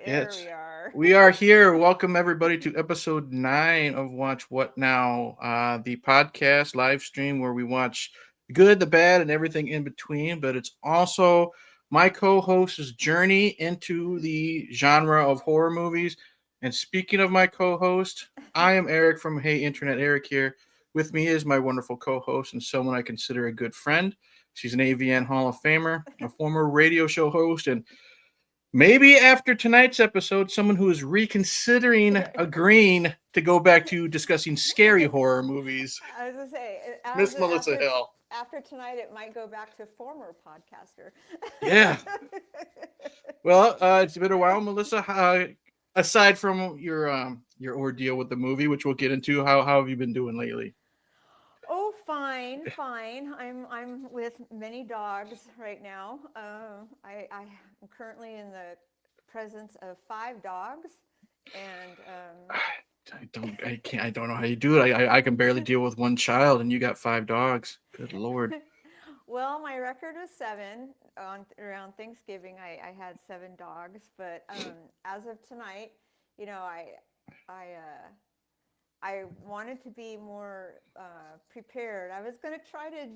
Yes, we are. we are here. Welcome everybody to episode 9 of Watch What Now, the podcast live stream where we watch the good, the bad, and everything in between. But it's also my co-host's journey into the genre of horror movies. And speaking of my co-host, I am Eric from Hey Internet Eric here. With me is my wonderful co-host and someone I consider a good friend. She's an AVN Hall of Famer, a former radio show host, and maybe after tonight's episode, someone who is reconsidering agreeing to go back to discussing scary horror movies, I was gonna say, Miss Melissa Hill. after tonight, it might go back to former podcaster. Yeah. Well, it's been a while, Melissa. Aside from your ordeal with the movie, which we'll get into, how have you been doing lately? Oh, fine, fine. I'm with many dogs right now. I am currently in the presence of 5 dogs, and I don't know how you do it. I can barely deal with one child, and you got 5 dogs. Good Lord. well, my record was 7 on around Thanksgiving. I had 7 dogs, but as of tonight, you know, I I wanted to be more prepared. I was going to try to,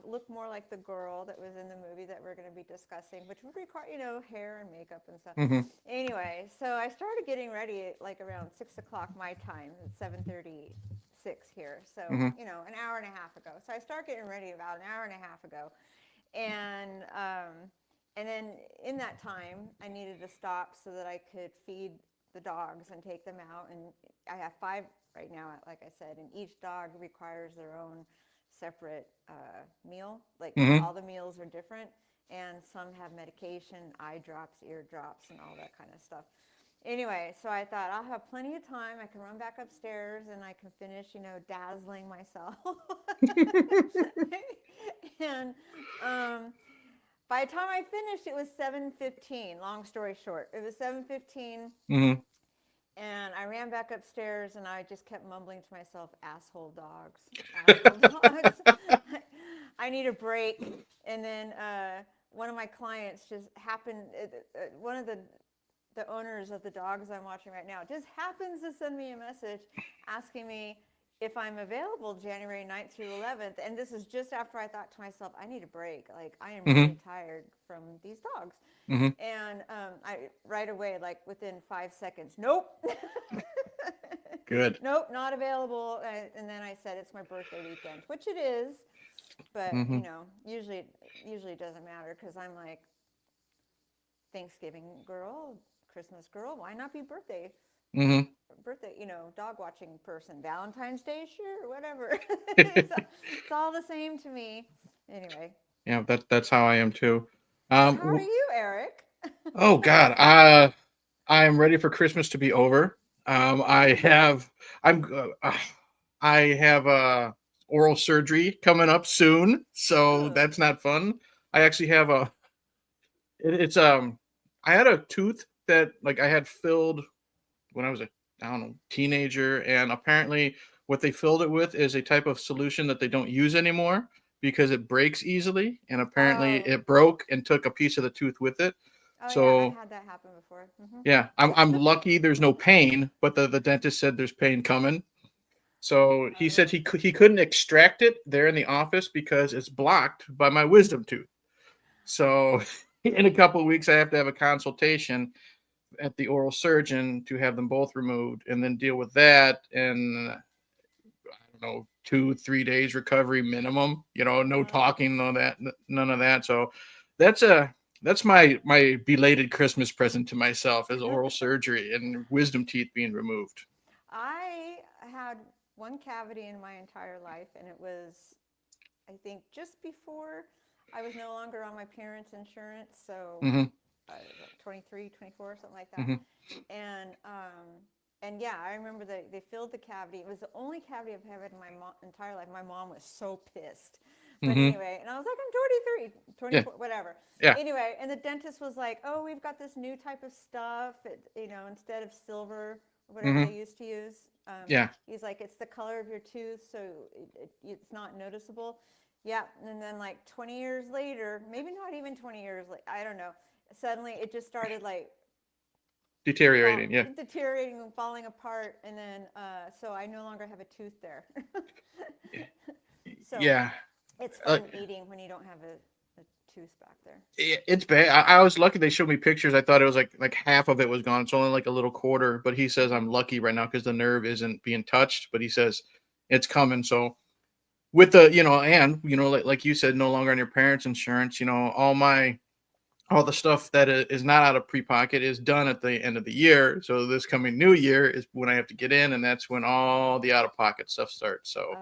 look more like the girl that was in the movie that we're going to be discussing, which would require, hair and makeup and stuff. Mm-hmm. Anyway, so I started getting ready at like around 6 o'clock my time. It's 7:36 here, so Mm-hmm. an hour and a half ago. So I started getting ready about an hour and a half ago, and then in that time I needed to stop so that I could feed the dogs and take them out. And I have 5 right now, like I said, and each dog requires their own separate meal. Like Mm-hmm. all the meals are different, and some have medication, eye drops, ear drops, and all that kind of stuff. Anyway, so I thought I'll have plenty of time. I can run back upstairs and I can finish, dazzling myself. and by the time I finished, it was 7:15. Long story short, it was 7:15. Mm-hmm. And I ran back upstairs and I just kept mumbling to myself, asshole dogs, asshole dogs. I need a break. And then one of my clients just happened, one of the owners of the dogs I'm watching right now just happens to send me a message asking me if I'm available January 9th through 11th. And this is just after I thought to myself, I need a break. Like, I am Mm-hmm. really tired from these dogs. Mm-hmm. And I right away, like within 5 seconds, nope. Good. Nope, not available. And then I said it's my birthday weekend, which it is, but Mm-hmm. usually it doesn't matter because I'm like Thanksgiving girl, Christmas girl. Why not be Mm-hmm. birthday, dog watching person? Valentine's Day, sure, whatever. It's all the same to me. Anyway, Yeah, that's how I am too. how are W- you, Eric? oh God, I am ready for Christmas to be over. I have I'm I have oral surgery coming up soon, so Oh, that's not fun. I actually have it's I had a tooth that like I had filled when I was a I don't know teenager, and apparently what they filled it with is a type of solution that they don't use anymore because it breaks easily, and apparently oh, it broke and took a piece of the tooth with it. oh yeah, I've So had that happen before. yeah, I'm lucky there's no pain, but the dentist said there's pain coming. So he said Oh, he couldn't extract it there in the office because it's blocked by my wisdom tooth. So in a couple of weeks I have to have a consultation at the oral surgeon to have them both removed and then deal with that, and I don't know 2-3 days recovery minimum. No oh. talking, none of that. So that's my belated Christmas present to myself is oral surgery and wisdom teeth being removed. I had one cavity in my entire life, and it was, I think, just before I was no longer on my parents' insurance. So, Mm-hmm. 23, 24, something like that. Mm-hmm. And yeah, I remember they filled the cavity. It was the only cavity I've had in my entire life. My mom was so pissed. But Mm-hmm. anyway, and I was like, I'm 23, Yeah. 24, whatever. Yeah. Anyway, and the dentist was like, oh, we've got this new type of stuff, instead of silver, or whatever Mm-hmm. they used to use. Yeah. He's like, it's the color of your tooth, so it's not noticeable. Yeah, and then like 20 years later, maybe not even 20 years later, I don't know. Suddenly, it just started like Deteriorating, yeah. deteriorating and falling apart, and then so I no longer have a tooth there. So Yeah. it's fun eating when you don't have a tooth back there. It's bad. I was lucky they showed me pictures. I thought it was like half of it was gone. It's only like a little quarter, but he says I'm lucky right now because the nerve isn't being touched, but he says it's coming. So with the, and, like you said, no longer on your parents' insurance, all the stuff that is not out of pre-pocket is done at the end of the year. So this coming new year is when I have to get in, and that's when all the out-of-pocket stuff starts. So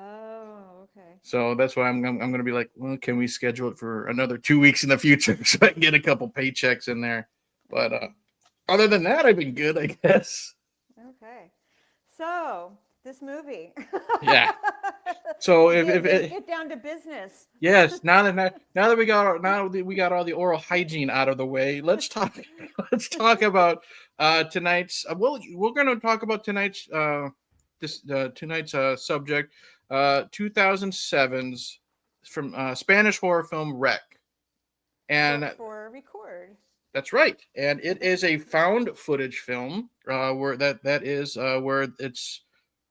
Okay. so that's why I'm going to be like, well, can we schedule it for another 2 weeks in the future so I can get a couple paychecks in there? But other than that, I've been good, I guess. Okay. So this movie. Yeah. So if get down to business. Yes, now that we got all the oral hygiene out of the way, let's talk about tonight's. Well, we're going to talk about tonight's subject, 2007's from Spanish horror film Wreck, and for record. that's right, and it is a found footage film where that is where it's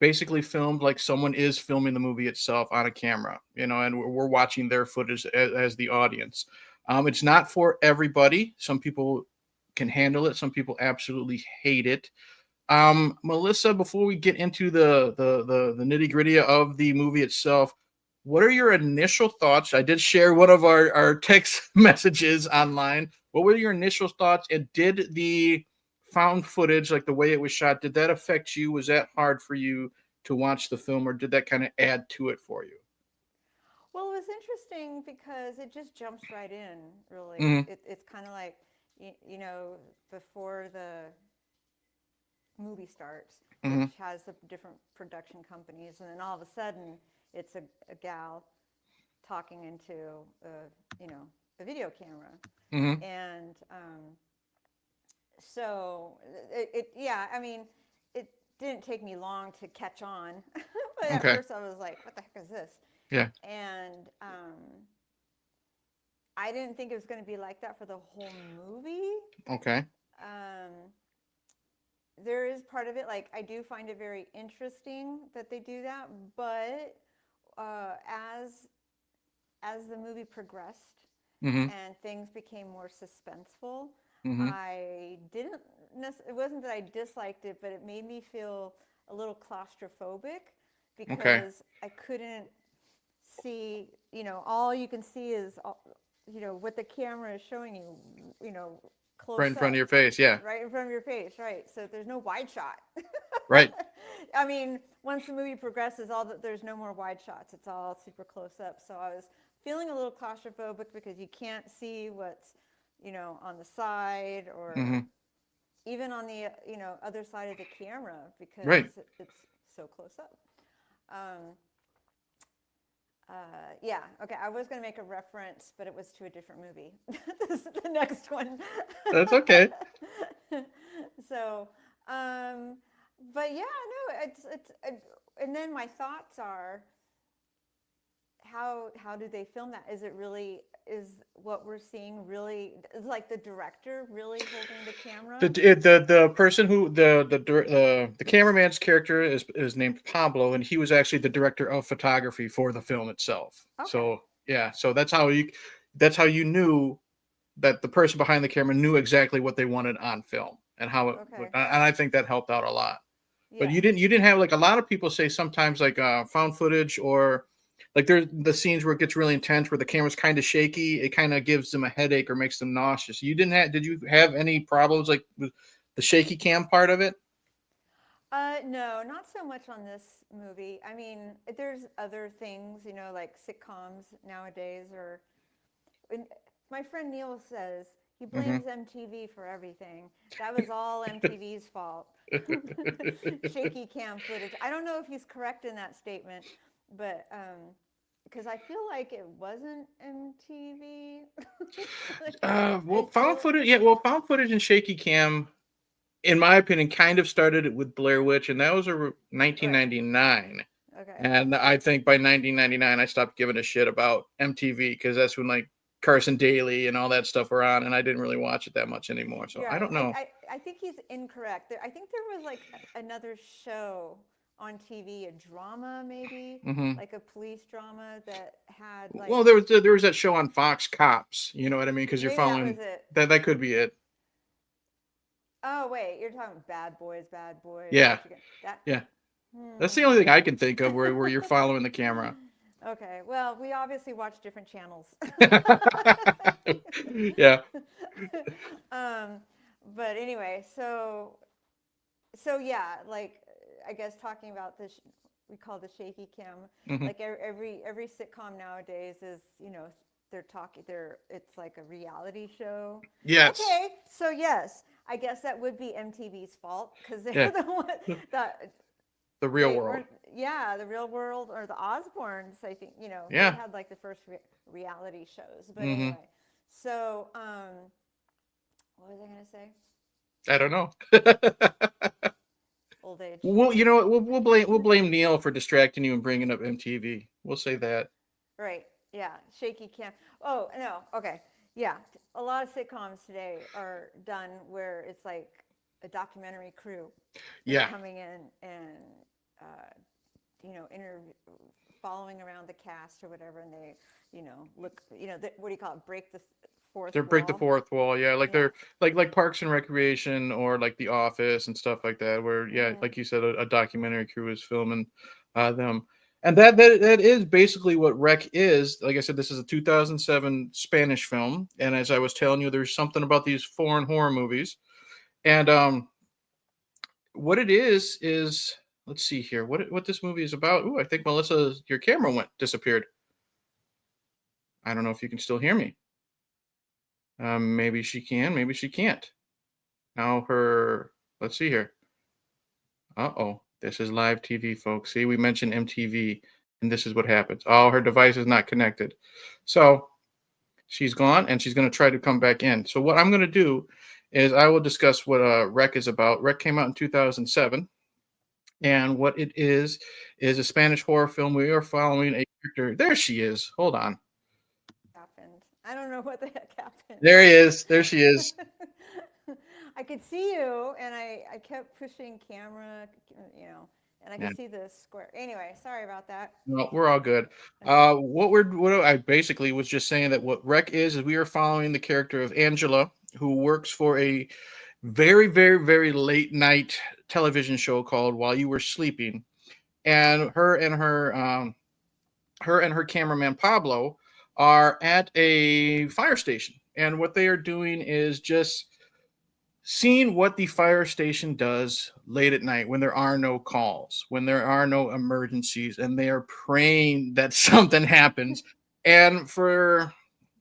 basically filmed like someone is filming the movie itself on a camera, and we're watching their footage as the audience. It's not for everybody. Some people can handle it. Some people absolutely hate it. Melissa, before we get into the nitty gritty of the movie itself, what are your initial thoughts? I did share one of our text messages online. What were your initial thoughts? And did the found footage, like the way it was shot, did that affect you? Was that hard for you to watch the film, or did that kind of add to it for you? Well, it was interesting because it just jumps right in, really. Mm-hmm. It's kind of like, before the movie starts, Mm-hmm. which has the different production companies, and then all of a sudden it's a gal talking into a video camera. Mm-hmm. And so I mean, it didn't take me long to catch on. But at first I was like, what the heck is this? Yeah. And I didn't think it was going to be like that for the whole movie. Okay. There is part of it, like, I do find it very interesting that they do that, but as the movie progressed, mm-hmm. and things became more suspenseful, Mm-hmm. it wasn't that I disliked it, but it made me feel a little claustrophobic because I couldn't see, all you can see is, what the camera is showing you, close right in up, front of your face. Yeah. Right in front of your face, right. So there's no wide shot. Right. I mean, once the movie progresses, there's no more wide shots. It's all super close up. So I was feeling a little claustrophobic because you can't see what's, on the side or mm-hmm. even on the, other side of the camera because it's so close up. Yeah, okay, I was going to make a reference, but it was to a different movie. This is the next one. That's okay. So, but yeah, no, it's and then my thoughts are, how do they film that? Is what we're seeing really, is like the director really holding the camera? The person who the cameraman's character is named Pablo, and he was actually the director of photography for the film itself. Okay. So yeah, so that's how you knew that the person behind the camera knew exactly what they wanted on film and how it would, and I think that helped out a lot. Yeah. But you didn't have, like, a lot of people say sometimes, like, found footage, or like there's the scenes where it gets really intense where the camera's kind of shaky. It kind of gives them a headache or makes them nauseous. Did you have any problems like with the shaky cam part of it? No, not so much on this movie. I mean, there's other things, like sitcoms nowadays, or my friend Neil says he blames MTV for everything. That was all MTV's fault. Shaky cam footage. I don't know if he's correct in that statement, but because I feel like it wasn't MTV. Found footage and shaky cam, in my opinion, kind of started with Blair Witch, and that was 1999. Right. Okay. And I think by 1999, I stopped giving a shit about MTV because that's when, like, Carson Daly and all that stuff were on, and I didn't really watch it that much anymore. So I Right. don't know. I think he's incorrect. I think there was like another show on TV, a drama maybe, Hmm. like a police drama that had like Well, there was that show on Fox, Cops. You know what I mean? Because you're maybe that following was it. that could be it. Oh wait, you're talking Bad Boys. Yeah, What you get that? yeah. That's the Hmm. only thing I can think of where you're following the camera. Okay. Well, we obviously watch different channels. Yeah. um, but anyway, yeah, like I guess talking about this, we call the shaky cam. Hmm. Like every sitcom nowadays is, they're talking. It's like a reality show. Yes. Okay, so yes, I guess that would be MTV's fault because they're Yeah. the one that The real they world. weren't. Yeah, the Real World or the Osbournes. I think they Yeah. had like the first reality shows. But Hmm. anyway, so what was I gonna say? I don't know. Old age. Well, you know what? We'll blame Neil for distracting you and bringing up MTV. We'll say that. Right. Yeah. Shaky cam. Oh no. Okay. Yeah. A lot of sitcoms today are done where it's like a documentary crew is Yeah. coming in and interview, following around the cast or whatever, and they look, what do you call it? Break the fourth They break the wall. fourth wall. Yeah, like Yeah. they're like Parks and Recreation or like The Office and stuff like that. Where yeah, Hmm. like you said, a documentary crew is filming them, and that is basically what Rec is. Like I said, this is a 2007 Spanish film, and as I was telling you, there's something about these foreign horror movies, and what it is let's see here, what this movie is about. Ooh, I think Melissa, your camera went disappeared. I don't know if you can still hear me. Maybe she can, maybe she can't. Now her, let's see here. Uh-oh. This is live TV, folks. See, we mentioned MTV, and this is what happens. Oh, her device is not connected. So she's gone, and she's going to try to come back in. So what I'm going to do is I will discuss what Rec is about. Rec came out in 2007, and what it is a Spanish horror film. We are following a character. There she is. Hold on. Happened. I don't know what the heck happened. There he is. There she is. I could see you, and I kept pushing camera, and I Yeah. could see the square. Anyway, sorry about that. No, we're all good. Okay. What I basically was just saying that what Rec is we are following the character of Angela, who works for a very, very, very late night television show called While You Were Sleeping, and her and her cameraman Pablo are at a fire station, and what they are doing is just seeing what the fire station does late at night when there are no calls, when there are no emergencies, and they are praying that something happens. And well,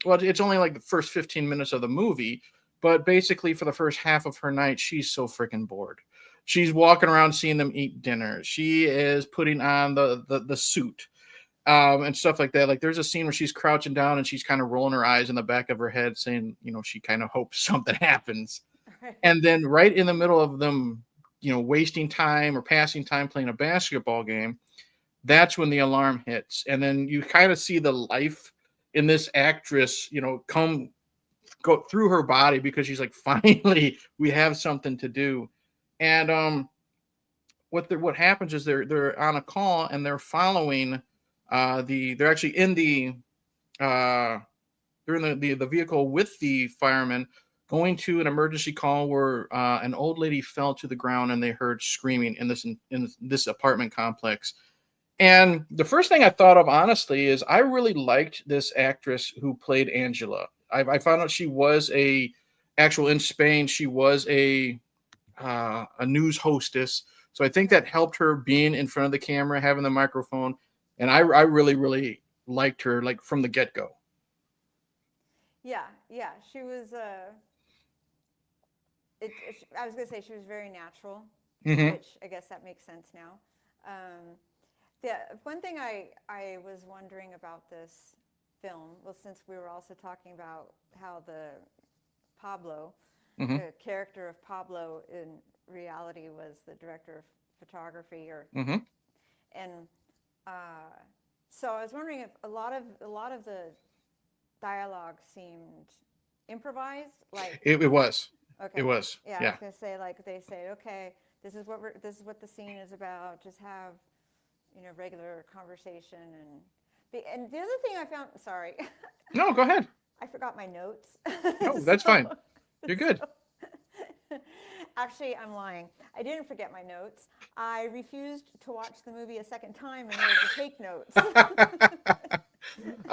it's only like the first 15 minutes of the movie, but basically for the first half of her night, she's so freaking bored. She's walking around seeing them eat dinner. She is putting on the suit and stuff like that. Like there's a scene where she's crouching down and she's kind of rolling her eyes in the back of her head, saying, she kind of hopes something happens. Right. And then right in the middle of them, wasting time or passing time playing a basketball game, that's when the alarm hits. And then you kind of see the life in this actress, come go through her body because she's like, finally, we have something to do. And what happens is they're on a call and they're following they're actually in uh they're in the vehicle with the firemen going to an emergency call where an old lady fell to the ground and they heard screaming in this apartment complex. And the first thing I thought of, honestly, is I really liked this actress who played Angela. I found out she was in Spain. She was a news hostess, so I think that helped her being in front of the camera, having the microphone, and I really really liked her like from the get go. Yeah. Yeah. She was. I was gonna say she was very natural, Hmm. which I guess that makes sense now. Um, the one thing I was wondering about this film, well, since we were also talking about how Pablo, Hmm. the character of Pablo in reality was the director of photography, Hmm. and uh, so I was wondering if a lot of the dialogue seemed improvised. Like, It was. It okay, was. yeah, I Yeah. was gonna say, like, they say, okay, this is what the scene is about. Just have, regular conversation. And the other thing I found, sorry, No, go ahead. I forgot my notes. No, that's so, fine. You're good. Actually, I'm lying. I didn't forget my notes. I refused to watch the movie a second time in order to take notes.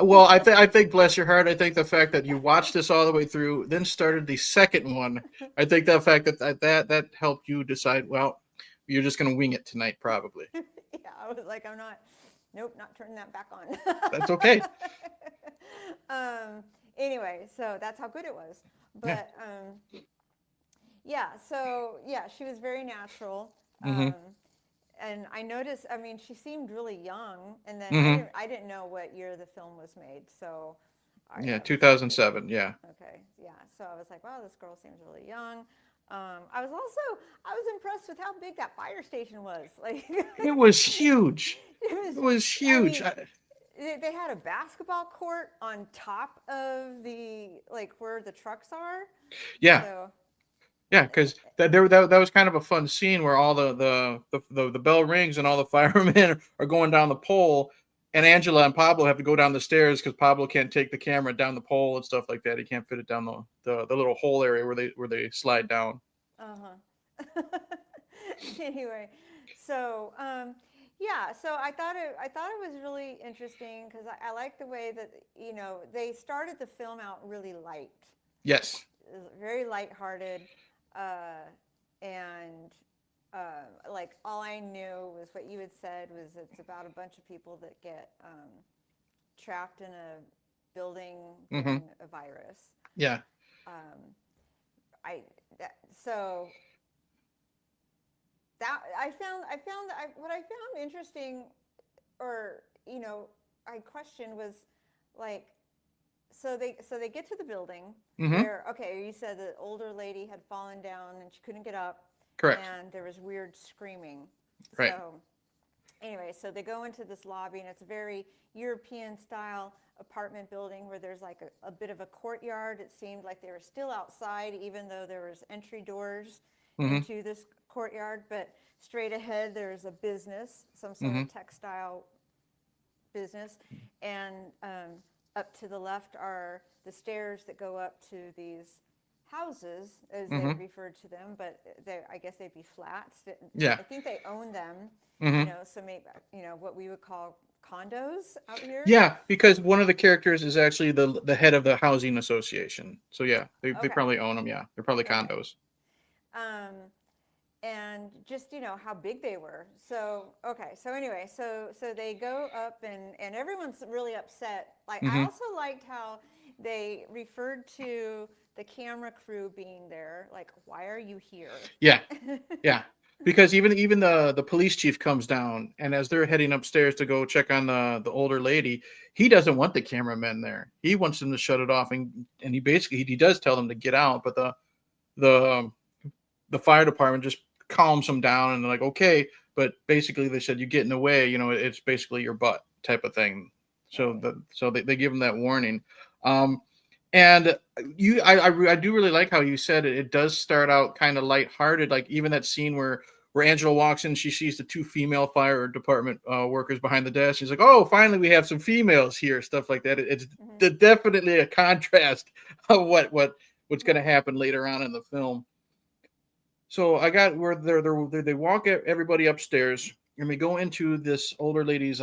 Well, I think, bless your heart, I think the fact that you watched this all the way through, then started the second one, I think the fact that helped you decide, well, you're just going to wing it tonight, probably. Yeah, I was like, nope, not turning that back on. That's okay. Anyway, so that's how good it was. Yeah. But yeah, so yeah, she was very natural. Mm-hmm. And I noticed, I mean, she seemed really young, and then Mm-hmm. I didn't know what year the film was made, so Yeah, was 2007. Yeah. okay, yeah. So I was like, wow, this girl seems really young. I was impressed with how big that fire station was. Like, It was huge. it It was huge. I mean, they had a basketball court on top of where the trucks are. Yeah. So Yeah, because that was kind of a fun scene where all the bell rings and all the firemen are going down the pole, and Angela and Pablo have to go down the stairs because Pablo can't take the camera down the pole and stuff like that. He can't fit it down the little hole area where they slide down. uh-huh. Anyway, so yeah, so I thought it was really interesting because I like the way that they started the film out really light. Yes. It was very lighthearted. And like all I knew was what you had said was it's about a bunch of people that get trapped in a building Mm-hmm. a virus. Yeah. So that what I found interesting, or I questioned was like, so they get to the building Mm-hmm. where, okay, you said the older lady had fallen down and she couldn't get up. Correct. And there was weird screaming. Right. So anyway, so they go into this lobby, and it's a very European style apartment building where there's like a bit of a courtyard. It seemed like they were still outside, even though there was entry doors Mm-hmm. into this courtyard. But straight ahead, there's a business, some sort Mm-hmm. of textile business. And up to the left are the stairs that go up to these houses, as they Mm-hmm. referred to them, but I guess they'd be flats. Yeah. I think they own them, Mm-hmm. so maybe, what we would call condos out here. Yeah, because one of the characters is actually the head of the housing association. So yeah, they Okay. probably own them. Yeah, they're probably Okay. condos. And just how big they were. So okay, so anyway, so they go up, and everyone's really upset. Like, Mm-hmm. I also liked how they referred to the camera crew being there. Like, why are you here? Yeah, yeah. Because even the police chief comes down, and as they're heading upstairs to go check on the older lady, he doesn't want the cameramen there. He wants them to shut it off, and he does tell them to get out, but the fire department just calms them down, and they're like, okay, but basically they said, you get in the way, it's basically your butt type of thing. So they give them that warning. And I do really like how you said it does start out kind of lighthearted, like even that scene where Angela walks in, she sees the two female fire department workers behind the desk. She's like, oh, finally we have some females here, stuff like that. It's definitely a contrast of what's going to happen later on in the film. So I got where they walk everybody upstairs, and we go into this older lady's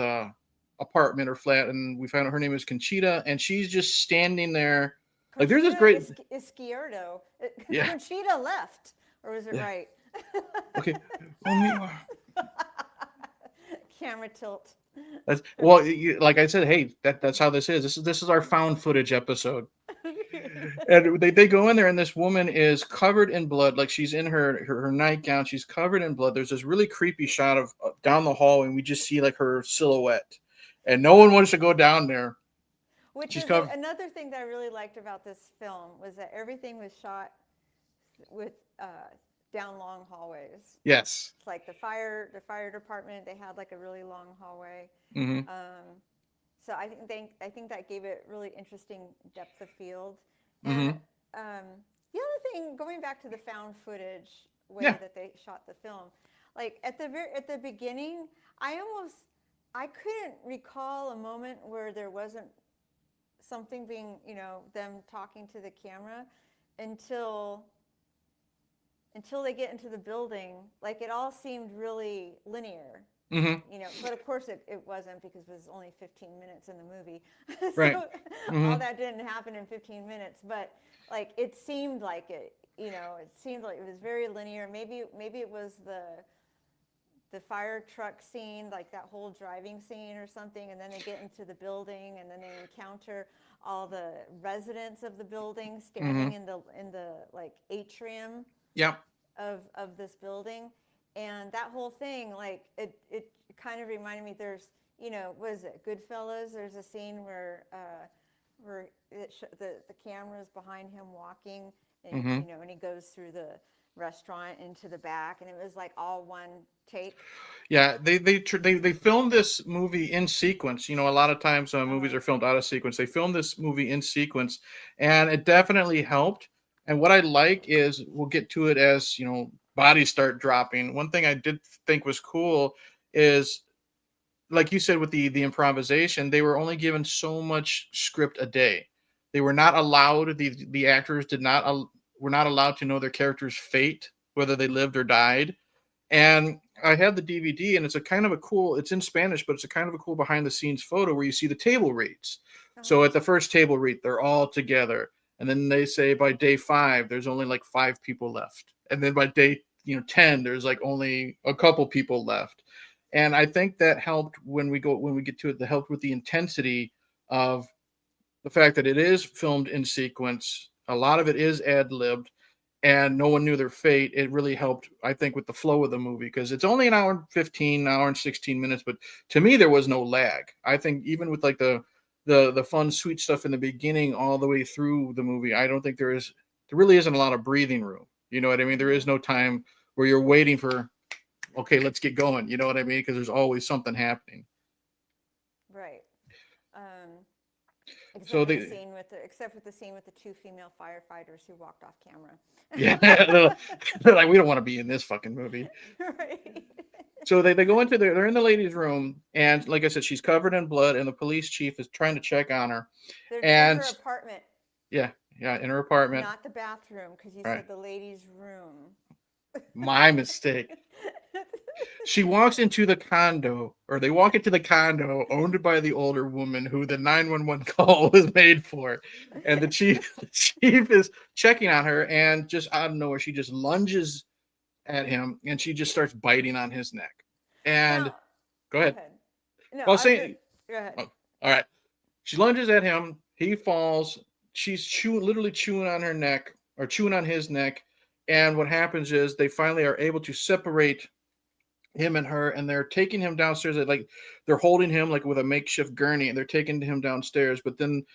apartment or flat, and we find out her name is Conchita, and she's just standing there. Like, there's this great Izquierdo. Yeah. Conchita left, or was it Yeah. right? Okay. Camera tilt. Well, like I said, hey, that's how this is. This is our found footage episode. And they go in there, and this woman is covered in blood. Like, she's in her nightgown. She's covered in blood. There's this really creepy shot of down the hall, and we just see like her silhouette. And no one wants to go down there. Which She's is covered. another thing that I really liked about this film was that everything was shot with down long hallways. Yes. It's like the fire department, they had like a really long hallway. Mm-hmm. So I think that gave it really interesting depth of field. And Mm-hmm. the other thing, going back to the found footage way Yeah. that they shot the film, like at the beginning, I couldn't recall a moment where there wasn't something being, them talking to the camera until they get into the building. Like it all seemed really linear, Mm-hmm. but of course it wasn't, because it was only 15 minutes in the movie. Right. So all Mm-hmm. that didn't happen in 15 minutes, but like it seemed like it, it seemed like it was very linear. Maybe it was the fire truck scene, like that whole driving scene or something, and then they get into the building, and then they encounter all the residents of the building Mm-hmm. standing in the like atrium Yeah. of this building. And that whole thing, like it kind of reminded me, there's, what is it, Goodfellas? There's a scene where the camera's behind him walking, and Mm-hmm. and he goes through the restaurant into the back, and it was like all one take. Yeah, they filmed this movie in sequence. You know, a lot of times movies Uh-huh. are filmed out of sequence. They filmed this movie in sequence, and it definitely helped. And what I like is, we'll get to it as bodies start dropping. One thing I did think was cool is, like you said, with the improvisation, they were only given so much script a day. They were not allowed. The actors did not were not allowed to know their character's fate, whether they lived or died. And I have the DVD, and it's a kind of a cool. It's in Spanish, but it's a kind of a cool behind the scenes photo where you see the table reads. So Uh-huh. at the first table read, they're all together, and then they say by day 5, there's only like 5 people left, and then by day 10, there's like only a couple people left. And I think that helped when we get to it. That helped with the intensity of the fact that it is filmed in sequence. A lot of it is ad libbed, and no one knew their fate. It really helped, I think, with the flow of the movie, because it's only an hour and 15, hour and 16 minutes. But to me, there was no lag. I think even with like the fun, sweet stuff in the beginning all the way through the movie, I don't think there really isn't a lot of breathing room. You know what I mean? There is Mm-hmm. no time where you're waiting for, okay, let's get going. You know what I mean? Because there's always something happening. Right. Um, So except for the they, scene with the scene with the two female firefighters who walked off camera. yeah, they're like, we don't want to be in this fucking movie. Right. So they go into they're in the lady's room, and like I said, she's covered in blood, and the police chief is trying to check on her. They're in And her apartment, yeah, yeah, in her apartment. not the bathroom, because you Right. said the ladies' room. My mistake. She walks into the condo, or they walk into the condo owned by the older woman who the 911 call was made for. And the chief is checking on her, and just out of nowhere, she just lunges at him, and she just starts biting on his neck. And Now, go go ahead. ahead. No, Well, I was just saying, go ahead. oh, all right. She lunges at him. He falls. She's literally chewing on her neck, or chewing on his neck. And what happens is they finally are able to separate him and her, and they're taking him downstairs. Like they're holding him like with a makeshift gurney, and they're taking him downstairs. But then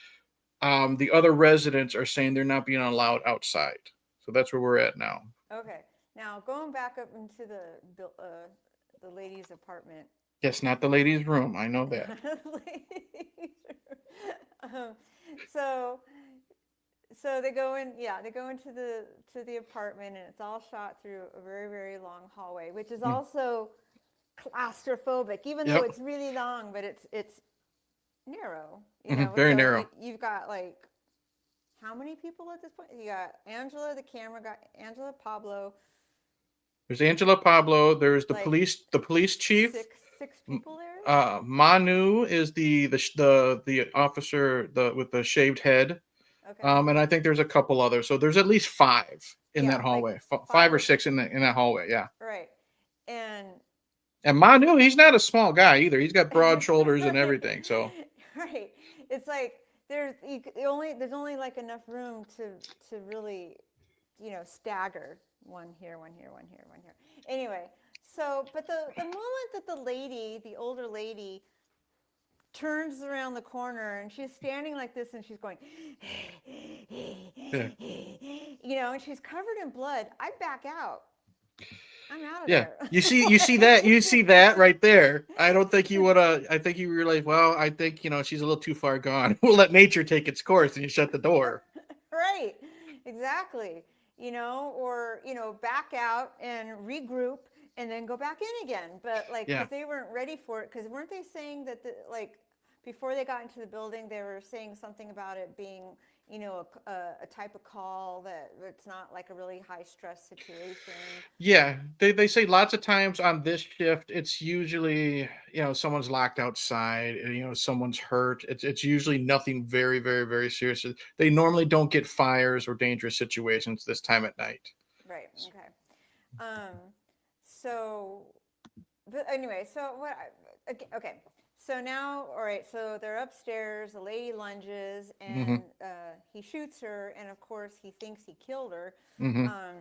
the other residents are saying they're not being allowed outside. So that's where we're at now. Okay. Now going back up into the lady's apartment. Yes, not the ladies' room. I know that. um, so so they go in, yeah, they go into the apartment, and it's all shot through a very, very long hallway, which is Mm. also claustrophobic, even though Yep. it's really long, but it's narrow, Very so narrow. you've got like, how many people at this point? You got Angela, the camera guy, Angela, Pablo, There's Angela Pablo. There's like the police chief. six people there. Manu is the officer with the shaved head. Okay. And I think there's a couple others. So there's at least 5 in Yeah, that like hallway. Five five or or 6 in that hallway. Yeah. right. And And Manu, he's not a small guy either. He's got broad shoulders and right, everything. So right. It's like there's only like enough room to really, stagger one here, one here, one here, one here. Anyway, so but the moment that the older lady turns around the corner, and she's standing like this, and she's going, yeah. and she's covered in blood, I back out. I'm out of Yeah, there. you see that right there. I don't think you wanna. I think you realize. Well, I think she's a little too far gone. We'll let nature take its course, and you shut the door. Right, exactly. Or back out and regroup and then go back in again. But like, Yeah. because they weren't ready for it, because weren't they saying that like before they got into the building, they were saying something about it being a type of call that it's not like a really high stress situation. Yeah, they say lots of times on this shift, it's usually someone's locked outside, and, someone's hurt. It's usually nothing very very very serious. They normally don't get fires or dangerous situations this time at night. Right. Okay. Um, so, but anyway, so what? Okay. So now, all right. So they're upstairs. The lady lunges, Hmm. and he shoots her. And of course, he thinks he killed her. Hmm. Um,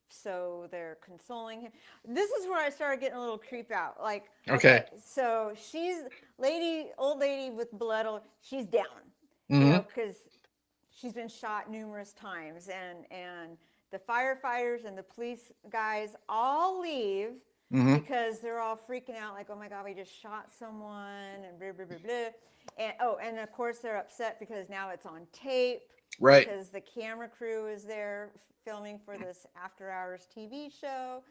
so they're consoling him. This is where I started getting a little creep out. Like, Okay. okay, so she's old lady with blood. She's down, Hmm. because she's been shot numerous times, and the firefighters and the police guys all leave Hmm. because they're all freaking out, like, oh my god, we just shot someone, and blah blah blah blah. And of course they're upset because now it's on tape, Right. because the camera crew is there filming for this after hours TV show.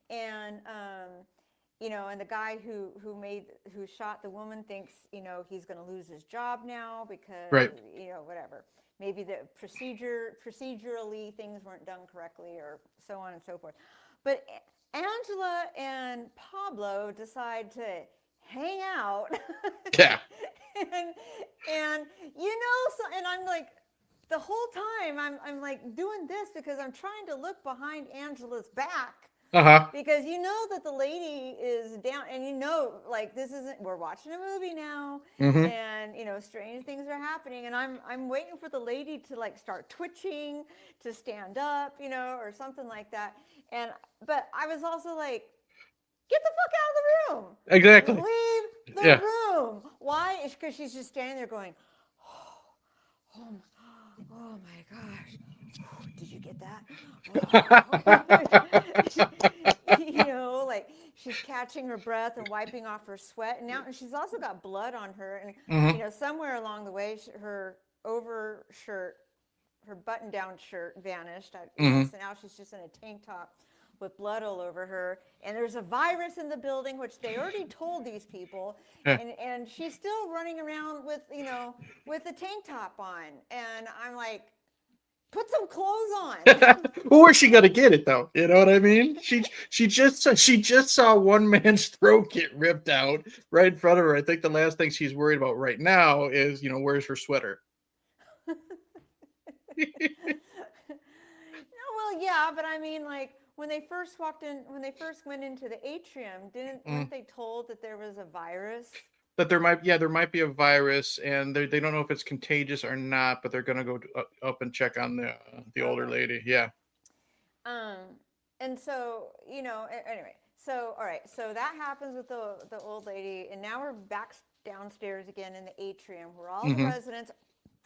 And and the guy who shot the woman thinks he's going to lose his job now because Right. whatever, maybe the procedurally things weren't done correctly, or so on and so forth. But Angela and Pablo decide to hang out. Yeah. and so, and I'm like, the whole time I'm like doing this because I'm trying to look behind Angela's back, Uh-huh. because that the lady is down, and like, this isn't, we're watching a movie now, Hmm. and strange things are happening, and I'm waiting for the lady to like start twitching, to stand up, or something like that. But I was also like, get the fuck out of the room, Exactly. leave the Yeah. room. Why? It's because she's just standing there going, oh, oh my gosh, did you get that? Like, she's catching her breath and wiping off her sweat, and she's also got blood on her, and Hmm. somewhere along the way, her overshirt, her button-down shirt vanished. Hmm. So now she's just in a tank top with blood all over her, and there's a virus in the building, which they already told these people, Yeah. and she's still running around with with the tank top on, and I'm like, put some clothes on. Well, where's she gonna get it though? You know what I mean? She just saw one man's throat get ripped out right in front of her. I think the last thing she's worried about right now is where's her sweater. No, well, yeah, but I mean, like, when they first went into the atrium, Mm. weren't they told that there was a virus? That there might be a virus, and they don't know if it's contagious or not, but they're gonna go up and check on the older Okay. lady. Yeah. Um, and so, anyway, so all right, so that happens with the old lady, and now we're back downstairs again in the atrium where all the Hmm. residents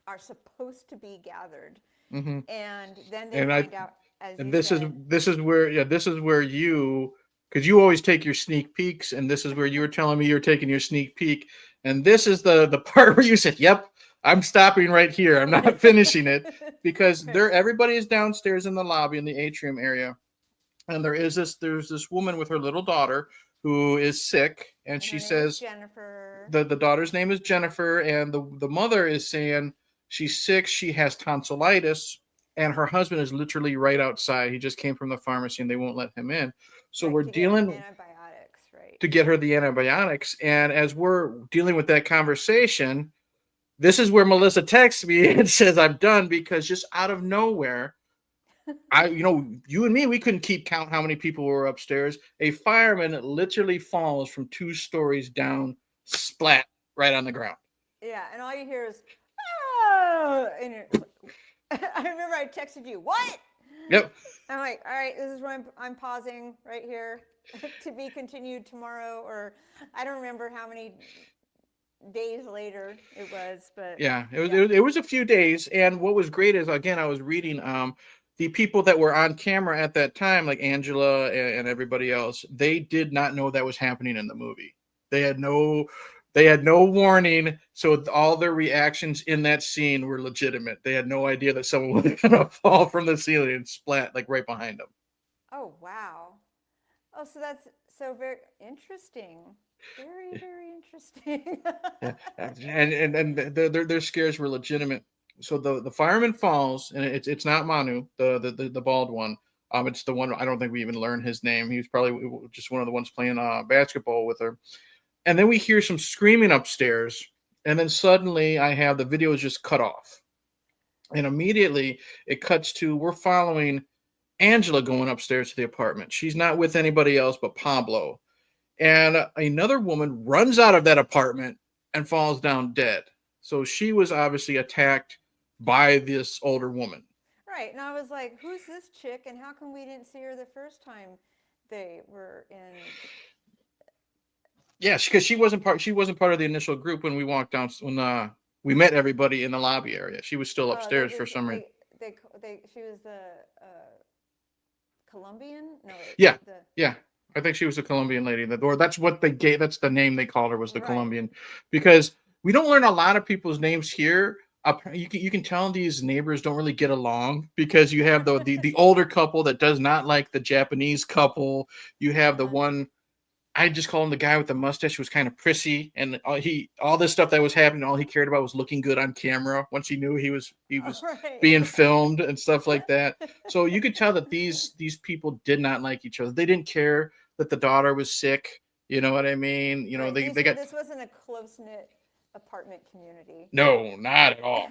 are supposed to be gathered, Hmm. and then they And I find out, as and you this is said. this is where this is where you, because you always take your sneak peeks, and this is where you were telling me you're taking your sneak peek, and this is the part where you said, "Yep, I'm stopping right here. I'm not finishing it," because Right. everybody is downstairs in the lobby in the atrium area, and there's this woman with her little daughter who is sick, and And she her name is says Jennifer. the daughter's name is Jennifer, and the mother is saying she's sick, she has tonsillitis, and her husband is literally right outside. He just came from the pharmacy, and they won't let him in. So Right, we're to get dealing antibiotics, right? to get her the antibiotics, and as we're dealing with that conversation, this is where Melissa texts me and says I'm done, because just out of nowhere, you and me, we couldn't keep count how many people were upstairs. A fireman literally falls from 2 stories down, splat right on the ground. Yeah, and all you hear is, oh, and I remember I texted you, what? Yep. I'm like, all right, this is where I'm pausing right here to be continued tomorrow, or I don't remember how many days later it was, but Yeah, yeah. it was a few days, and what was great is, again, I was reading. the people that were on camera at that time, like Angela and everybody else, they did not know that was happening in the movie. They had no warning, so all their reactions in that scene were legitimate. They had no idea that someone was going to fall from the ceiling and splat like right behind them. Oh, wow. Oh, so that's so very interesting. Very, very interesting. Yeah, and their scares were legitimate. So the fireman falls, and it's not Manu, the bald one. It's the one I don't think we even learned his name. He was probably just one of the ones playing basketball with her. And then we hear some screaming upstairs, and then suddenly I have the video is just cut off, and immediately it cuts to we're following Angela going upstairs to the apartment. She's not with anybody else but Pablo, and another woman runs out of that apartment and falls down dead. So she was obviously attacked by this older woman. Right. And I was like, who's this chick and how come we didn't see her the first time they were in? Yeah, because she wasn't part of the initial group when we walked down when we met everybody in the lobby area. She was still upstairs for some reason. She was the Colombian? No, Yeah, yeah. I think she was a Colombian lady. Or that's what they gave. That's the name they called her, was the Colombian, because we don't learn a lot of people's names here. You can tell these neighbors don't really get along because you have the older couple that does not like the Japanese couple. You have the one, I just call him the guy with the mustache who was kind of prissy, and all this stuff that was happening, all he cared about was looking good on camera. Once he knew he was being filmed and stuff like that, so you could tell that these people did not like each other. They didn't care that the daughter was sick. You know what I mean? You know, they got. This wasn't a close knit apartment community. No, not at all.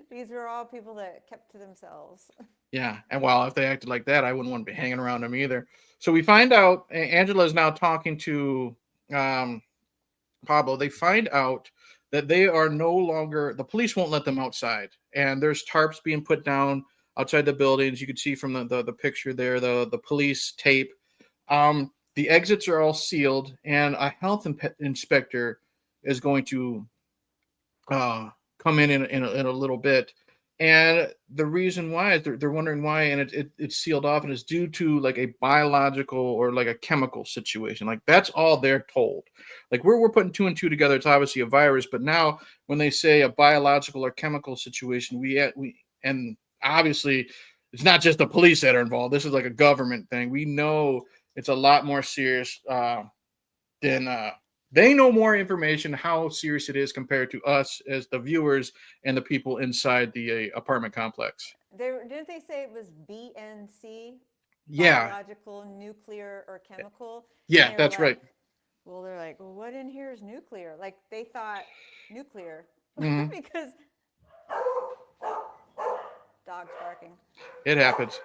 These were all people that kept to themselves. Yeah, and while if they acted like that, I wouldn't want to be hanging around them either. So we find out Angela is now talking to Pablo. They find out that they are no longer, the police won't let them outside, and there's tarps being put down outside the buildings. You can see from the picture there the police tape. The exits are all sealed, and a health inspector is going to come in a little bit. And the reason why is they're wondering why, and it's sealed off, and it's due to like a biological or like a chemical situation. Like that's all they're told. Like we're putting two and two together. It's obviously a virus, but now when they say a biological or chemical situation, we and obviously it's not just the police that are involved. This is like a government thing. We know it's a lot more serious than. They know more information how serious it is compared to us as the viewers and the people inside the apartment complex. Didn't they say it was BNC? Yeah. Biological, nuclear, or chemical? Yeah, that's right. Well, they're like, well, what in here is nuclear? Like they thought nuclear because dogs barking. It happens.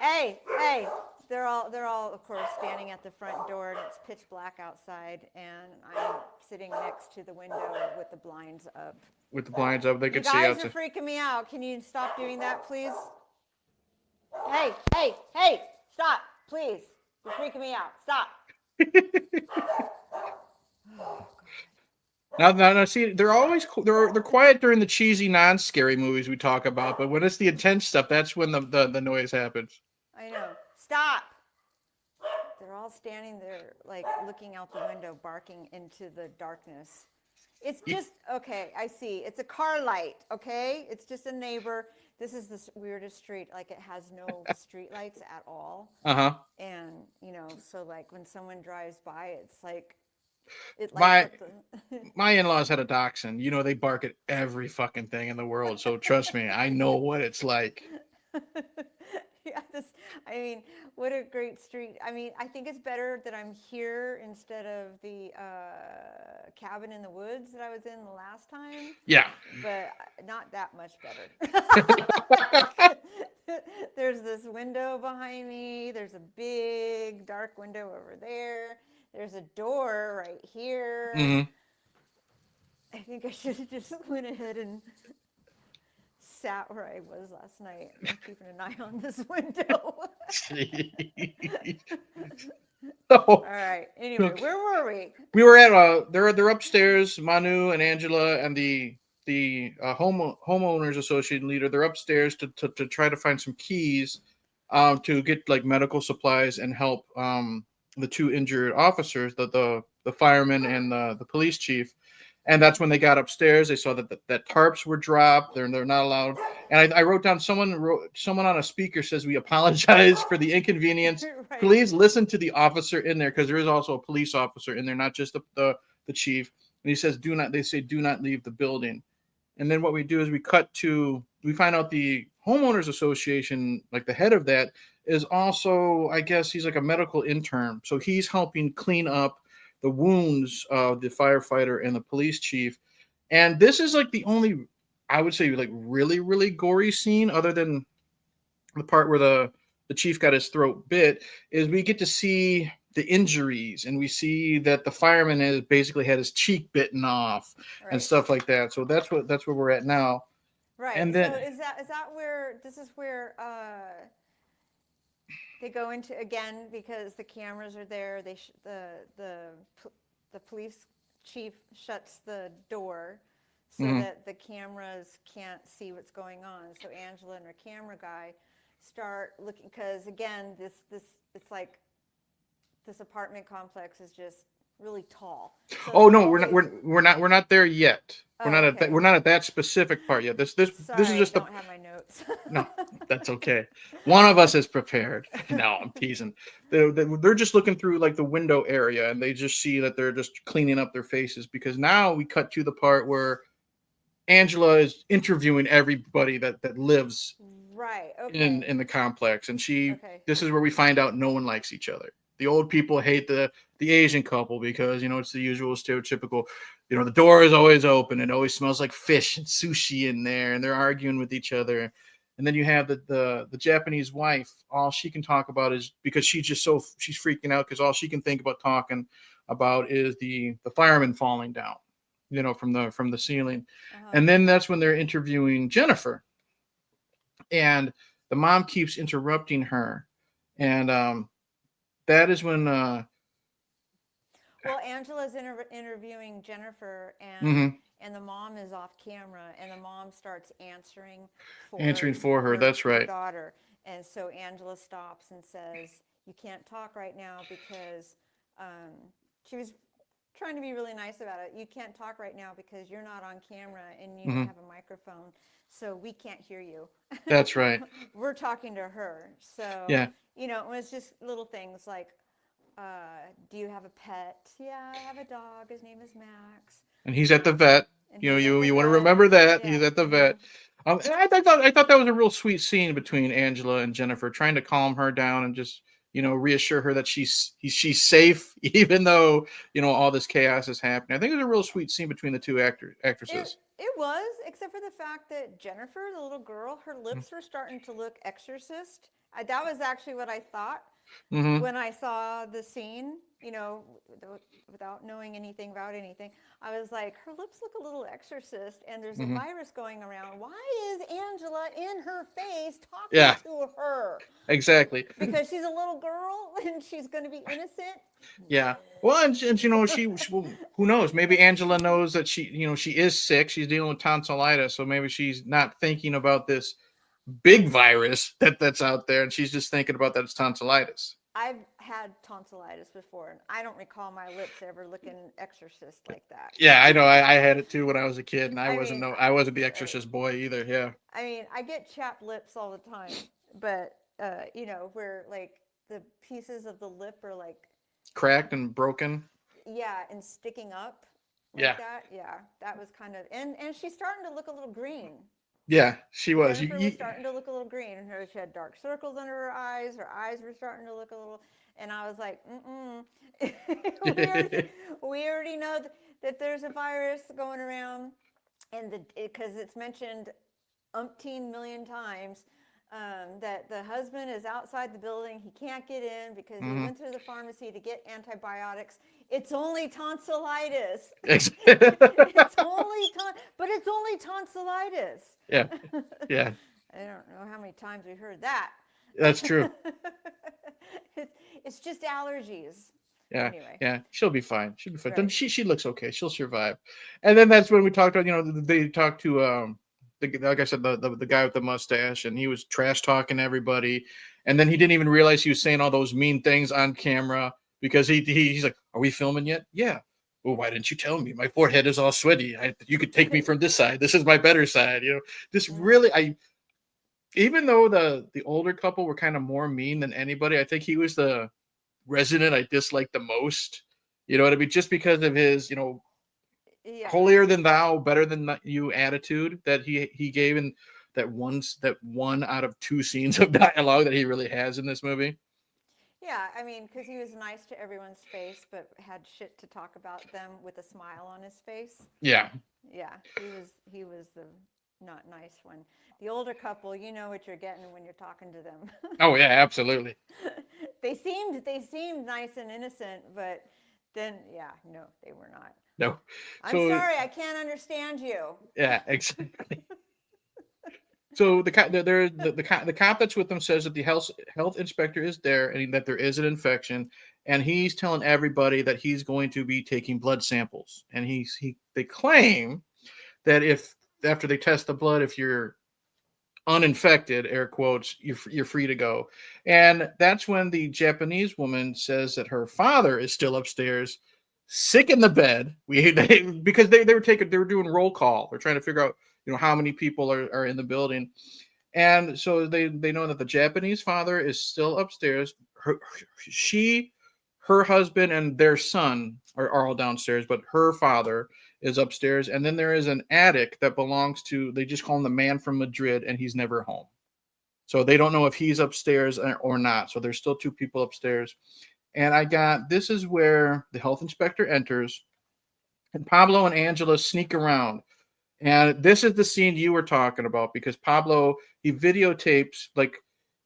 Hey, they're all of course standing at the front door, and it's pitch black outside, and I'm sitting next to the window with the blinds up. With the blinds up, they could see outside. You guys are freaking me out. Can you stop doing that, please? Hey, stop, please. You're freaking me out. Stop. Now, see, they're always they're quiet during the cheesy, non-scary movies we talk about, but when it's the intense stuff, that's when the noise happens. I know. Stop. They're all standing there, like looking out the window, barking into the darkness. It's just okay. I see. It's a car light. Okay, it's just a neighbor. This is the weirdest street. Like it has no street lights at all. And so like when someone drives by, it's like. My in-laws had a dachshund. They bark at every fucking thing in the world. So trust me, I know what it's like. Yeah, what a great street. I think it's better that I'm here instead of the cabin in the woods that I was in the last time. Yeah. But not that much better. There's this window behind me. There's a big dark window over there. There's a door right here. Mm-hmm. I think I should have just went ahead and sat where I was last night. I'm keeping an eye on this window. All right. Anyway, where were we? We were at they're upstairs. Manu and Angela and the homeowners association leader. They're upstairs to try to find some keys, to get like medical supplies and help the two injured officers, the fireman and the police chief. And that's when they got upstairs. They saw that tarps were dropped. They're not allowed. And I wrote down, someone on a speaker says, "We apologize for the inconvenience. Right. Please listen to the officer in there," because there is also a police officer in there, not just the chief. And he says, "Do not." They say, "Do not leave the building." And then what we do is we find out the homeowners association, like the head of that, is also, I guess he's like a medical intern. So he's helping clean up the wounds of the firefighter and the police chief. And this is like the only, I would say, like really, really gory scene, other than the part where the chief got his throat bit, is we get to see the injuries, and we see that the fireman has basically had his cheek bitten off, Right. and stuff like that. So that's where we're at now. Right. And then, so is that where this is where they go into again, because the cameras are there. The police chief shuts the door so that the cameras can't see what's going on. So Angela and her camera guy start looking, because again, this it's like this apartment complex is just really tall. So oh no, we're not there yet. Oh, We're not at that specific part yet. This is just I don't have my notes. No, that's okay. One of us is prepared. No, I'm teasing. They're just looking through like the window area, and they just see that they're just cleaning up their faces, because now we cut to the part where Angela is interviewing everybody that lives Right. Okay. in the complex, and this is where we find out no one likes each other. The old people hate the Asian couple because, it's the usual stereotypical, the door is always open. It always smells like fish and sushi in there, and they're arguing with each other. And then you have the Japanese wife. All she can talk about is, because she's freaking out, because all she can think about talking about is the fireman falling down, from the ceiling. And then that's when they're interviewing Jennifer, and the mom keeps interrupting her, and that is when well, Angela's interviewing Jennifer, and the mom is off camera, and the mom starts answering for her. That's right. Daughter. And so Angela stops and says, "You can't talk right now," because she was trying to be really nice about it. "You can't talk right now because you're not on camera and you don't have a microphone, so we can't hear you." That's right. We're talking to her. So, yeah. It was just little things like, "Do you have a pet?" "Yeah, I have a dog. His name is Max." And he's at the vet. You want to remember that. Yeah. He's at the vet. And I thought that was a real sweet scene between Angela and Jennifer, trying to calm her down and just, reassure her that she's safe, even though, all this chaos is happening. I think it was a real sweet scene between the two actresses. It was, except for the fact that Jennifer, the little girl, her lips were starting to look exorcist. That was actually what I thought when I saw the scene, without knowing anything about anything. I was like, her lips look a little exorcist, and there's a virus going around. Why is Angela in her face talking to her? Exactly. Because she's a little girl and she's going to be innocent. Yeah. Well, and she who knows? Maybe Angela knows that she is sick. She's dealing with tonsillitis, so maybe she's not thinking about this big virus that's out there, and she's just thinking about that it's tonsillitis. I've had tonsillitis before, and I don't recall my lips ever looking exorcist like that. Yeah, I know. I had it too when I was a kid, and I wasn't the exorcist boy either. Yeah. I mean, I get chapped lips all the time, but where like the pieces of the lip are like cracked and broken. Yeah, and sticking up. Like that. Yeah, that was kind of, and she's starting to look a little green. Yeah, she was. Jennifer was starting to look a little green, and she had dark circles under her eyes. Her eyes were starting to look a little, and I was like, we already know that there's a virus going around, and because it's mentioned umpteen million times that the husband is outside the building. He can't get in because he went through the pharmacy to get antibiotics. It's only tonsillitis. It's only tonsillitis. Yeah. I don't know how many times we heard that. That's true. It's just allergies. Yeah, Anyway. yeah, she'll be fine. She'll be fine. Then Right. she looks okay. She'll survive. And then that's when we talked about, they talked to like I said, the guy with the mustache, and he was trash talking everybody, and then he didn't even realize he was saying all those mean things on camera because he's like, "Are we filming yet?" Yeah. Well, why didn't you tell me? My forehead is all sweaty. You could take me from this side. This is my better side. This really, even though the older couple were kind of more mean than anybody, I think he was the resident I disliked the most. You know what I mean? Just because of his, Yeah. holier than thou, better than you attitude that he gave in that one out of two scenes of dialogue that he really has in this movie. Yeah, I mean, because he was nice to everyone's face, but had shit to talk about them with a smile on his face. Yeah. Yeah, he was the not nice one. The older couple, you know what you're getting when you're talking to them. Oh yeah, absolutely. They seemed nice and innocent, but then yeah, no, they were not. No. I'm So sorry, I can't understand you. yeah, exactly. So the cop that's with them says that the health inspector is there and that there is an infection, and he's telling everybody that he's going to be taking blood samples, and they claim that if after they test the blood, if you're uninfected, air quotes, you're free to go. And that's when the Japanese woman says that her father is still upstairs, sick in the bed. Because they were doing roll call. They're trying to figure out how many people are in the building. And so they know that the Japanese father is still upstairs. Her husband and their son are all downstairs, but her father is upstairs. And then there is an attic that belongs to, they just call him the man from Madrid, and he's never home. So they don't know if he's upstairs or not. So there's still two people upstairs. And this is where the health inspector enters, and Pablo and Angela sneak around. And this is the scene you were talking about, because Pablo, he videotapes, like,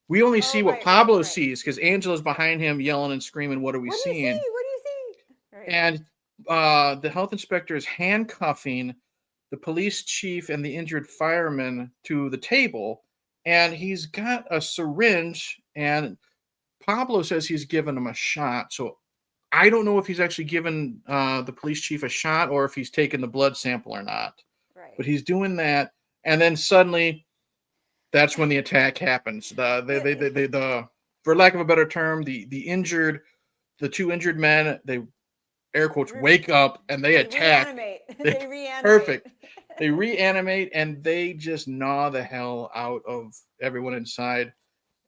we only see what Pablo sees because Angela's behind him yelling and screaming, "What are we seeing?" What do you see? Right. And the health inspector is handcuffing the police chief and the injured fireman to the table, and he's got a syringe, and Pablo says he's given him a shot. So I don't know if he's actually given the police chief a shot or if he's taken the blood sample or not. Right. But he's doing that, and then suddenly, that's when the attack happens. The for lack of a better term, the two injured men, they air quotes wake up and they attack. Reanimate. They reanimate. Perfect. They reanimate and they just gnaw the hell out of everyone inside.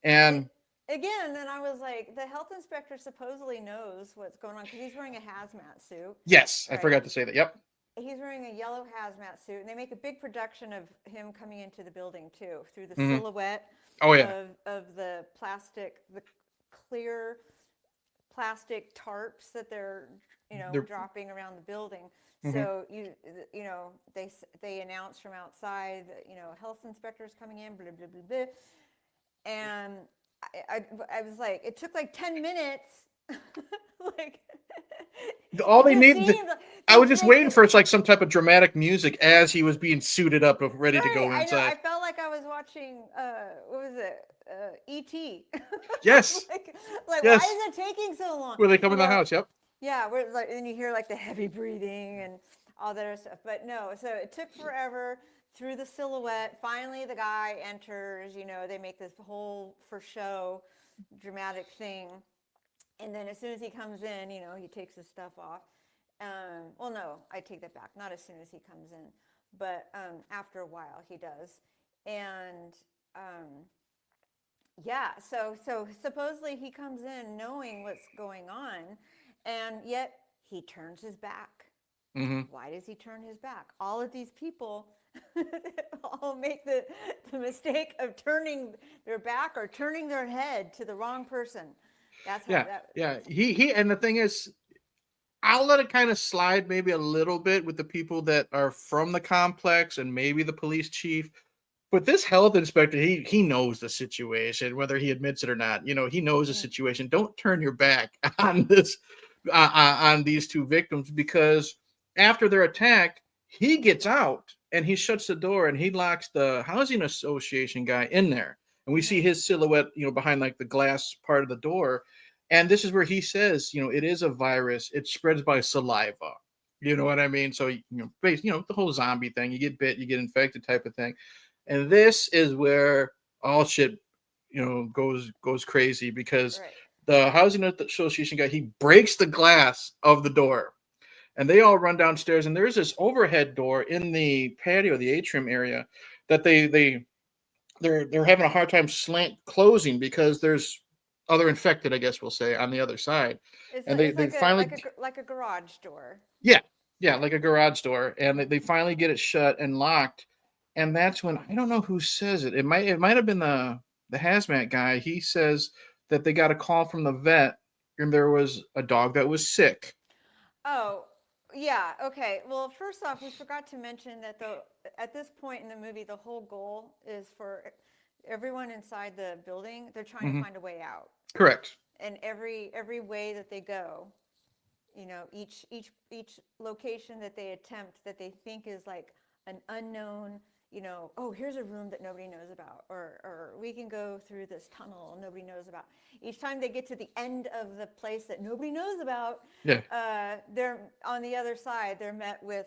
And again, then I was like, the health inspector supposedly knows what's going on because he's wearing a hazmat suit. Yes, right? I forgot to say that. Yep. He's wearing a yellow hazmat suit, and they make a big production of him coming into the building too, through the silhouette of the clear plastic tarps that they're dropping around the building. So they announce from outside that health inspectors coming in, blah blah blah blah, and I was like, it took like 10 minutes. Like, all they need. I was just waiting for it's like some type of dramatic music as he was being suited up, ready to go inside. I felt like I was watching. What was it? E.T. Yes. Yes. Why is it taking so long? Where they come in the house? Yep. Yeah, and you hear like the heavy breathing and all that other stuff. But no, so it took forever through the silhouette. Finally, the guy enters. They make this whole for show dramatic thing. And then as soon as he comes in, he takes his stuff off. Well, no, I take that back. Not as soon as he comes in, but after a while he does. And yeah, so supposedly he comes in knowing what's going on, and yet he turns his back. Why does he turn his back? All of these people all make the mistake of turning their back or turning their head to the wrong person. That's how he and the thing is, I'll let it kind of slide maybe a little bit with the people that are from the complex and maybe the police chief, but this health inspector, he knows the situation, whether he admits it or not. He knows the situation. Don't turn your back on this on these two victims, because after they're attacked, he gets out and he shuts the door and he locks the housing association guy in there. and we see his silhouette, behind like the glass part of the door. And this is where he says, it is a virus. It spreads by saliva. You know what I mean? So, the whole zombie thing, you get bit, you get infected type of thing. And this is where all shit, goes crazy, because the housing association guy, he breaks the glass of the door, and they all run downstairs, and there's this overhead door in the patio, the atrium area, that they're having a hard time closing, because there's other infected, I guess we'll say, on the other side. And It's they like finally like a garage door. yeah, like a garage door, and they finally get it shut and locked. And that's when, I don't know who says it. It might have been the hazmat guy. He says that they got a call from the vet, and there was a dog that was sick. Oh, yeah. Okay. Well, first off, we forgot to mention that at this point in the movie, the whole goal is for everyone inside the building. They're trying to find a way out. Correct. And every way that they go, each location that they attempt that they think is like an unknown, oh, here's a room that nobody knows about, or we can go through this tunnel nobody knows about. Each time they get to the end of the place that nobody knows about, they're on the other side. They're met with,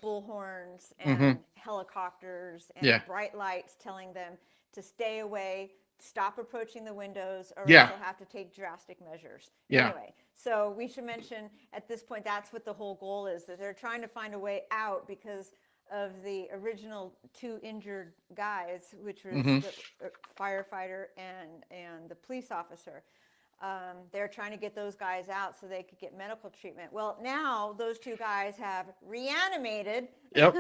bullhorns and helicopters and bright lights telling them to stay away, stop approaching the windows, or else they'll have to take drastic measures. Anyway, so we should mention at this point, that's what the whole goal is, that they're trying to find a way out because of the original 2 injured guys, which was the firefighter and the police officer. They're trying to get those guys out so they could get medical treatment. Well, now those 2 guys have reanimated. Yep.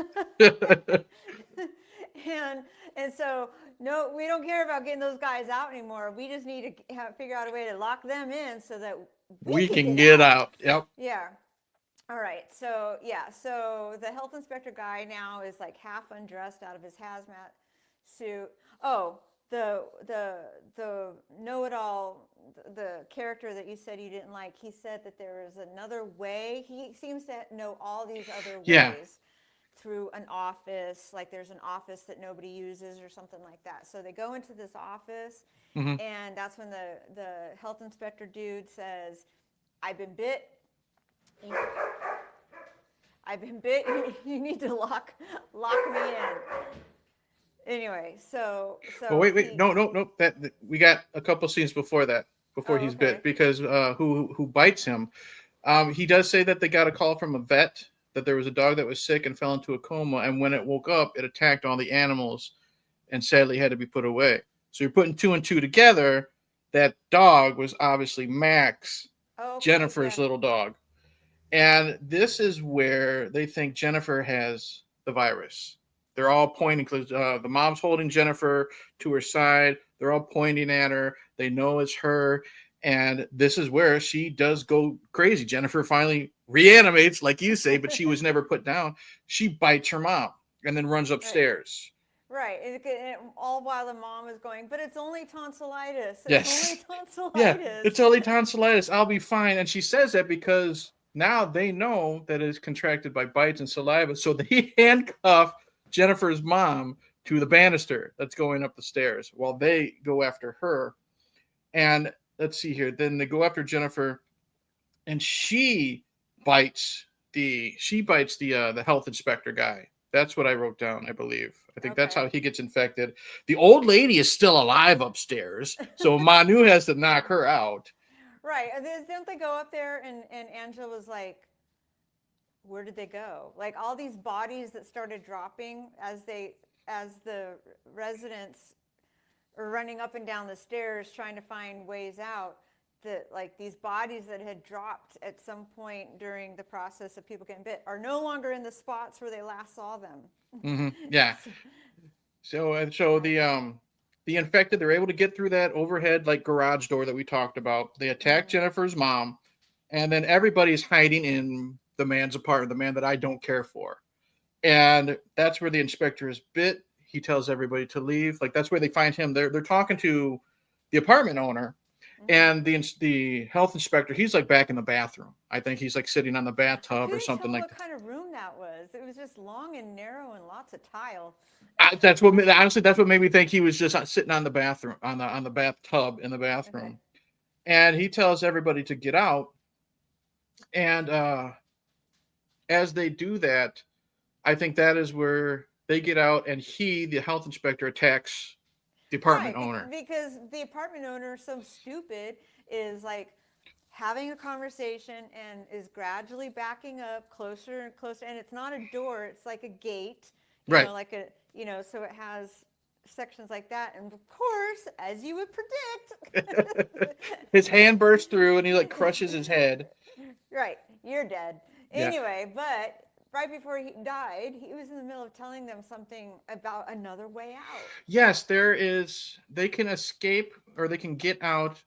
and so, no, we don't care about getting those guys out anymore. We just need to figure out a way to lock them in so that we can get out. Yep. Yeah. All right. So, so the health inspector guy now is like half undressed out of his hazmat suit. Oh, the know-it-all, the character that you said you didn't like, he said that there is another way. He seems to know all these other ways through an office. Like there's an office that nobody uses or something like that. So they go into this office, and that's when the health inspector dude says, I've been bit. You need to lock me in. Anyway, so. Well, wait, no. That we got a couple scenes before that, he's bit, because who bites him? He does say that they got a call from a vet that there was a dog that was sick and fell into a coma, and when it woke up, it attacked all the animals, and sadly had to be put away. So you're putting 2 and 2 together. That dog was obviously Max, Jennifer's little dog. And this is where they think Jennifer has the virus. They're all pointing, because the mom's holding Jennifer to her side. They're all pointing at her. They know it's her. And this is where she does go crazy. Jennifer finally reanimates, like you say, but she was never put down. She bites her mom and then runs upstairs. Right. All while the mom is going, but it's only tonsillitis. Yes. It's only tonsillitis. Yeah, it's only tonsillitis. I'll be fine. And she says that because now they know that it's contracted by bites and saliva. So they handcuff Jennifer's mom to the banister that's going up the stairs while they go after her. And let's see here. Then they go after Jennifer, and she bites the health inspector guy. That's what I wrote down, I believe. I think that's how he gets infected. The old lady is still alive upstairs, so Manu has to knock her out. Right. Didn't they go up there and Angela was like, where did they go? Like all these bodies that started dropping as the residents are running up and down the stairs trying to find ways out. That like these bodies that had dropped at some point during the process of people getting bit are no longer in the spots where they last saw them. Yeah. So the infected, they're able to get through that overhead like garage door that we talked about. They attack Jennifer's mom, and then everybody's hiding in the man's apartment, the man that I don't care for. And that's where the inspector is bit. He tells everybody to leave. Like that's where they find him. They're talking to the apartment owner. And the health inspector, he's like back in the bathroom. I think he's like sitting on the bathtub or something like that. What kind of room that was. It was just long and narrow and lots of tile. That's what honestly. That's what made me think he was just sitting on the bathroom on the bathtub in the bathroom. Okay. And he tells everybody to get out. And as they do that, I think that is where they get out, and the health inspector, attacks the apartment owner. Because the apartment owner, so stupid, is like having a conversation and is gradually backing up closer and closer. And it's not a door, it's like a gate, right? So it has sections like that. And of course, as you would predict, his hand bursts through and he like crushes his head. Right. You're dead. Yeah. Anyway, but right before he died, he was in the middle of telling them something about another way out. Yes, there is. They can escape, or they can get out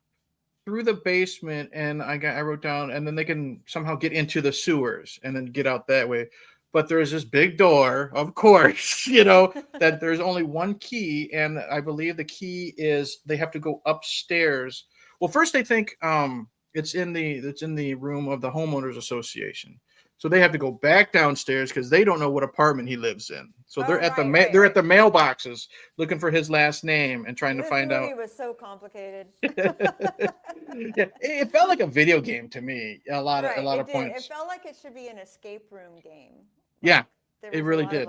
through the basement, and I wrote down, and then they can somehow get into the sewers and then get out that way. But there's this big door, of course, that there's only one key, and I believe the key is they have to go upstairs. Well, first they think it's in the room of the homeowners association. So they have to go back downstairs because they don't know what apartment he lives in. So they're at the mailboxes looking for his last name and trying to find out. It was so complicated. Yeah, it felt like a video game to me. A lot of points. It felt like it should be an escape room game. Yeah, it really did.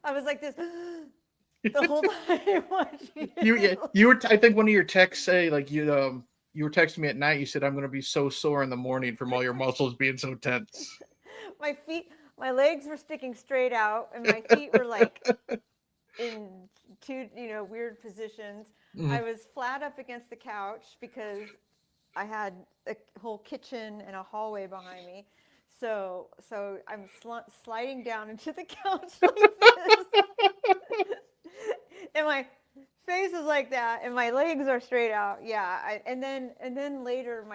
I was like this the whole time watching. You were. I think one of your texts say like you were texting me at night. You said, "I'm going to be so sore in the morning from all your muscles being so tense." My legs were sticking straight out, and my feet were like in two, weird positions. Mm-hmm. I was flat up against the couch because I had a whole kitchen and a hallway behind me. So I'm sliding down into the couch like this, and my face is like that, and my legs are straight out. Yeah, and then later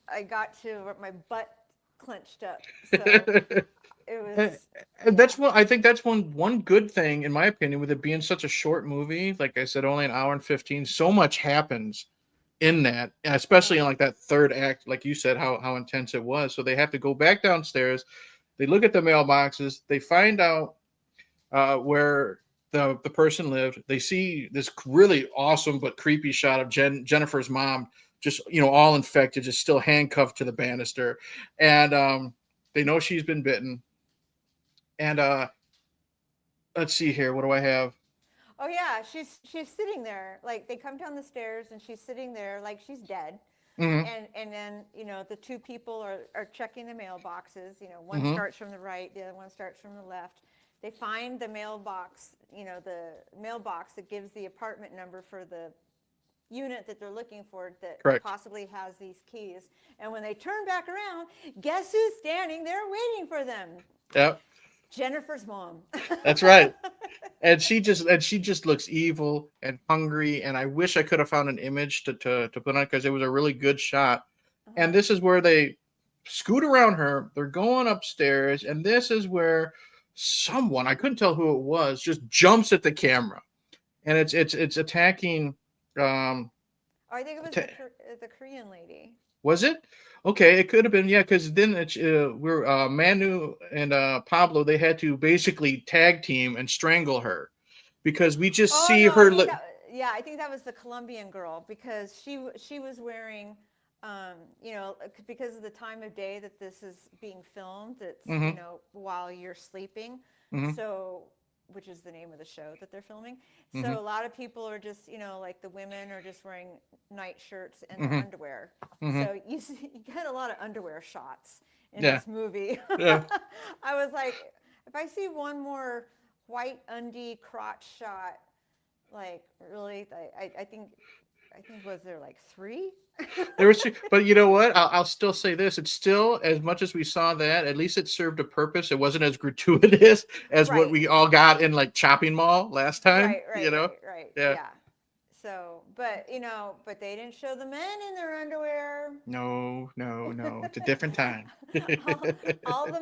I got to my butt clenched up. So it was. And that's I think that's one good thing, in my opinion, with it being such a short movie. Like I said, only an hour and 15. So much happens in that, especially in like that third act, like you said, how intense it was. So they have to go back downstairs. They look at the mailboxes. They find out where the person lived. They see this really awesome but creepy shot of Jennifer's mom, just all infected, just still handcuffed to the banister, and they know she's been bitten. And let's see here, what do I have? Oh yeah, she's sitting there. Like, they come down the stairs and she's sitting there like she's dead. Mm-hmm. And then the two people are checking the mailboxes. One mm-hmm. starts from the right, the other one starts from the left. They find the mailbox, the mailbox that gives the apartment number for the unit that they're looking for that Correct. Possibly has these keys. And when they turn back around, guess who's standing there waiting for them? Yep. Jennifer's mom. That's right. And she just looks evil and hungry. And I wish I could have found an image to put on, because it was a really good shot. Uh-huh. And this is where they scoot around her. They're going upstairs, and this is where someone, I couldn't tell who it was, just jumps at the camera, and it's attacking. I think it was the Korean lady. Was it? Okay, it could have been, yeah, because then we're Manu and Pablo. They had to basically tag team and strangle her, because we just see her. I think that was the Colombian girl, because she was wearing, because of the time of day that this is being filmed. It's mm-hmm. While you're sleeping, mm-hmm. so. Which is the name of the show that they're filming. Mm-hmm. So a lot of people are just, like the women are just wearing night shirts and mm-hmm. underwear. Mm-hmm. So you get a lot of underwear shots in this movie. Yeah. I was like, if I see one more white undie crotch shot, like, really, I think was there like 3? There was 2, but you know what? I'll still say this. It's still, as much as we saw that, at least it served a purpose. It wasn't as gratuitous as right. what we all got in like Chopping Mall last time. Right. Right. Yeah. So, but but they didn't show the men in their underwear. No. It's a different time. all, all the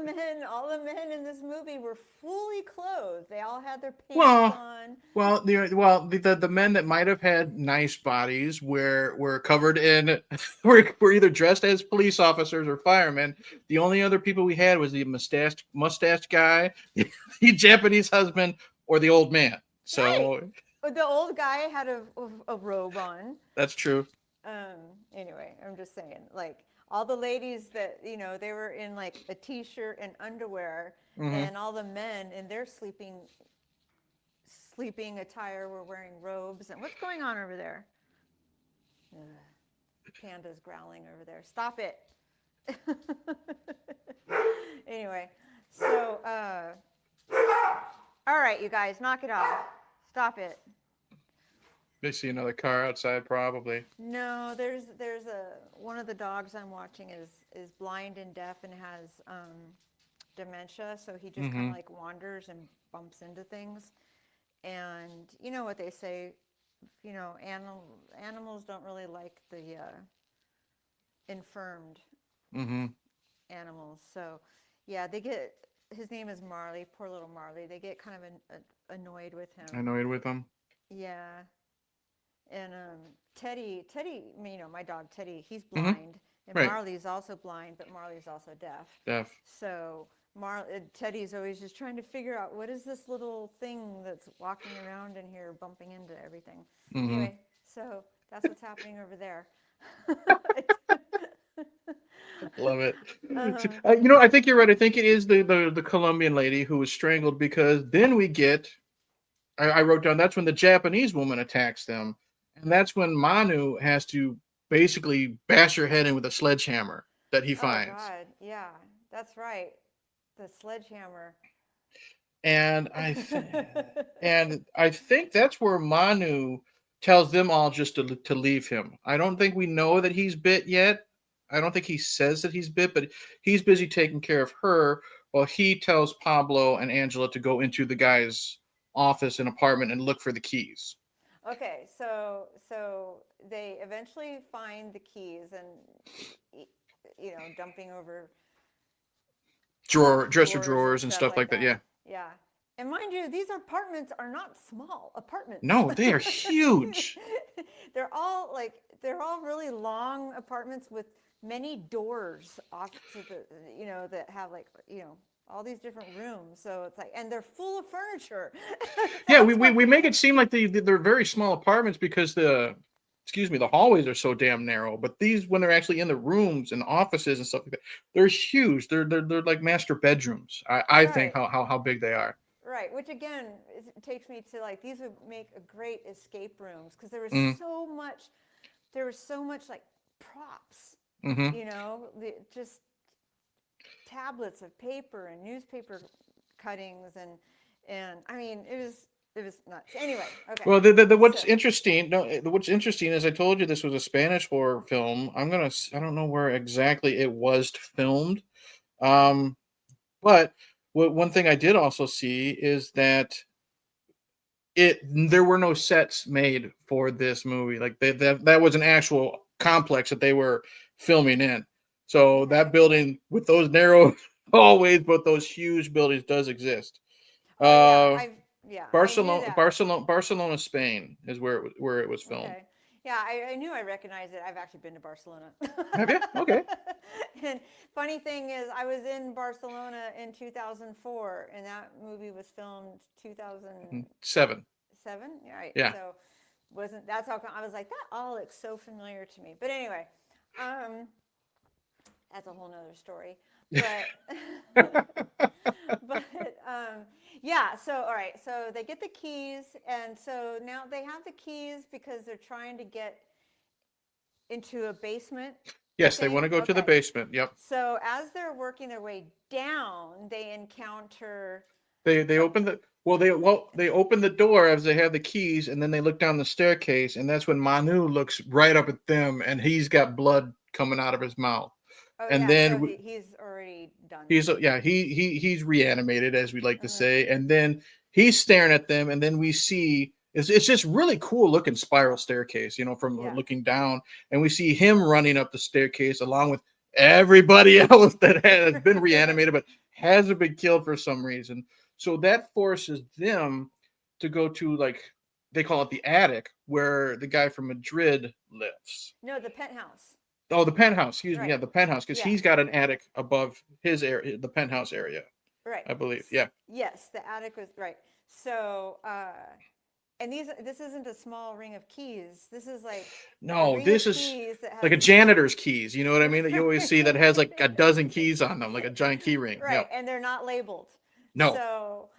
men in this movie were fully clothed. They all had their pants well, on. the men that might have had nice bodies were covered in were either dressed as police officers or firemen. The only other people we had was the mustached guy, the Japanese husband, or the old man. Right. So But the old guy had a robe on. that's true. Anyway, I'm just saying, like all the ladies that they were in like a t-shirt and underwear, and all the men in their sleeping attire were wearing robes. And what's going on over there? Ugh, Panda's growling over there. Stop it. Anyway, so all right, you guys, knock it off. Stop it. They see another car outside, probably. No, there's one of the dogs I'm watching is blind and deaf and has dementia, so he just kind of like wanders and bumps into things. And you know what they say, animals don't really like the infirmed animals. So yeah, they get. His name is Marley. Poor little Marley. They get kind of annoyed with him. Annoyed with him. Yeah. And Teddy, my dog Teddy, he's blind, and right. Marley's also blind, but Marley's also deaf. So Teddy's always just trying to figure out what is this little thing that's walking around in here, bumping into everything. Anyway, so that's what's happening over there. Love it. I think you're right. I think it is the Colombian lady who was strangled, because then we get. I wrote down that's when the Japanese woman attacks them. And that's when Manu has to basically bash her head in with a sledgehammer that he finds. Oh, God. Yeah, that's right. The sledgehammer. And I think that's where Manu tells them all just to leave him. I don't think we know that he's bit yet. I don't think he says that he's bit, but he's busy taking care of her while he tells Pablo and Angela to go into the guy's office and apartment and look for the keys. Okay, so they eventually find the keys and dumping over dresser drawers and stuff like that. Yeah. Yeah. And mind you, these apartments are not small apartments. No, they are huge. They're all really long apartments with many doors off to the that have all these different rooms. So it's like, and they're full of furniture. Yeah, we make it seem like they're very small apartments because the hallways are so damn narrow. But these, when they're actually in the rooms and offices and stuff like that, they're huge. They're like master bedrooms. I think how big they are. Right, which again takes me to like these would make a great escape rooms because there was so much like props. Just tablets of paper and newspaper cuttings and I mean it was nuts. Anyway, okay. Well, what's interesting is I told you this was a Spanish horror film. I don't know where exactly it was filmed, but one thing I did also see is that there were no sets made for this movie. Like that was an actual complex that they were filming in. So that building with those narrow hallways, but those huge buildings does exist. Barcelona, Spain is where it was filmed. Okay. Yeah, I knew I recognized it. I've actually been to Barcelona. Have you? Okay. And funny thing is, I was in Barcelona in 2004, and that movie was filmed 2007. Right. Yeah. So that's how I was like, that all looks so familiar to me. But anyway, that's a whole nother story. But yeah, so all right, so they get the keys, and so now they have the keys because they're trying to get into a basement. Yes, they want to go to the basement. Yep. So as they're working their way down, they encounter they open the door as they have the keys, and then they look down the staircase, and that's when Manu looks right up at them, and he's got blood coming out of his mouth. Oh, and yeah, then so he's already done. He's reanimated, as we like to say, and then he's staring at them, and then we see It's just really cool looking spiral staircase, from Yeah. looking down, and we see him running up the staircase along with everybody else that has been reanimated but hasn't been killed for some reason. So that forces them to go to, like, they call it the attic where the guy from Madrid lives. No, the penthouse. Oh, the penthouse. Excuse me. Right. Yeah, the penthouse, because Yeah. he's got an attic above his area, the penthouse area, Right. I believe. Yeah. Yes, the attic was right. So, and this isn't a small ring of keys. This is like a No, ring this of is keys that like a has janitor's keys. You know what I mean? That you always see that has like a dozen keys on them, like a giant key ring. right, Yeah. and they're not labeled. No. So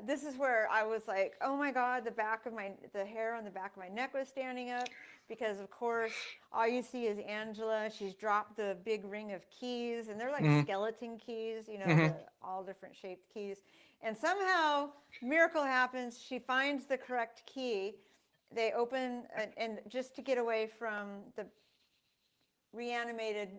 this is where I was like, oh my god, the hair on the back of my neck was standing up, because of course all you see is Angela. She's dropped the big ring of keys, and they're like skeleton keys, the all different shaped keys. And somehow miracle happens. She finds the correct key. They open, and just to get away from the reanimated,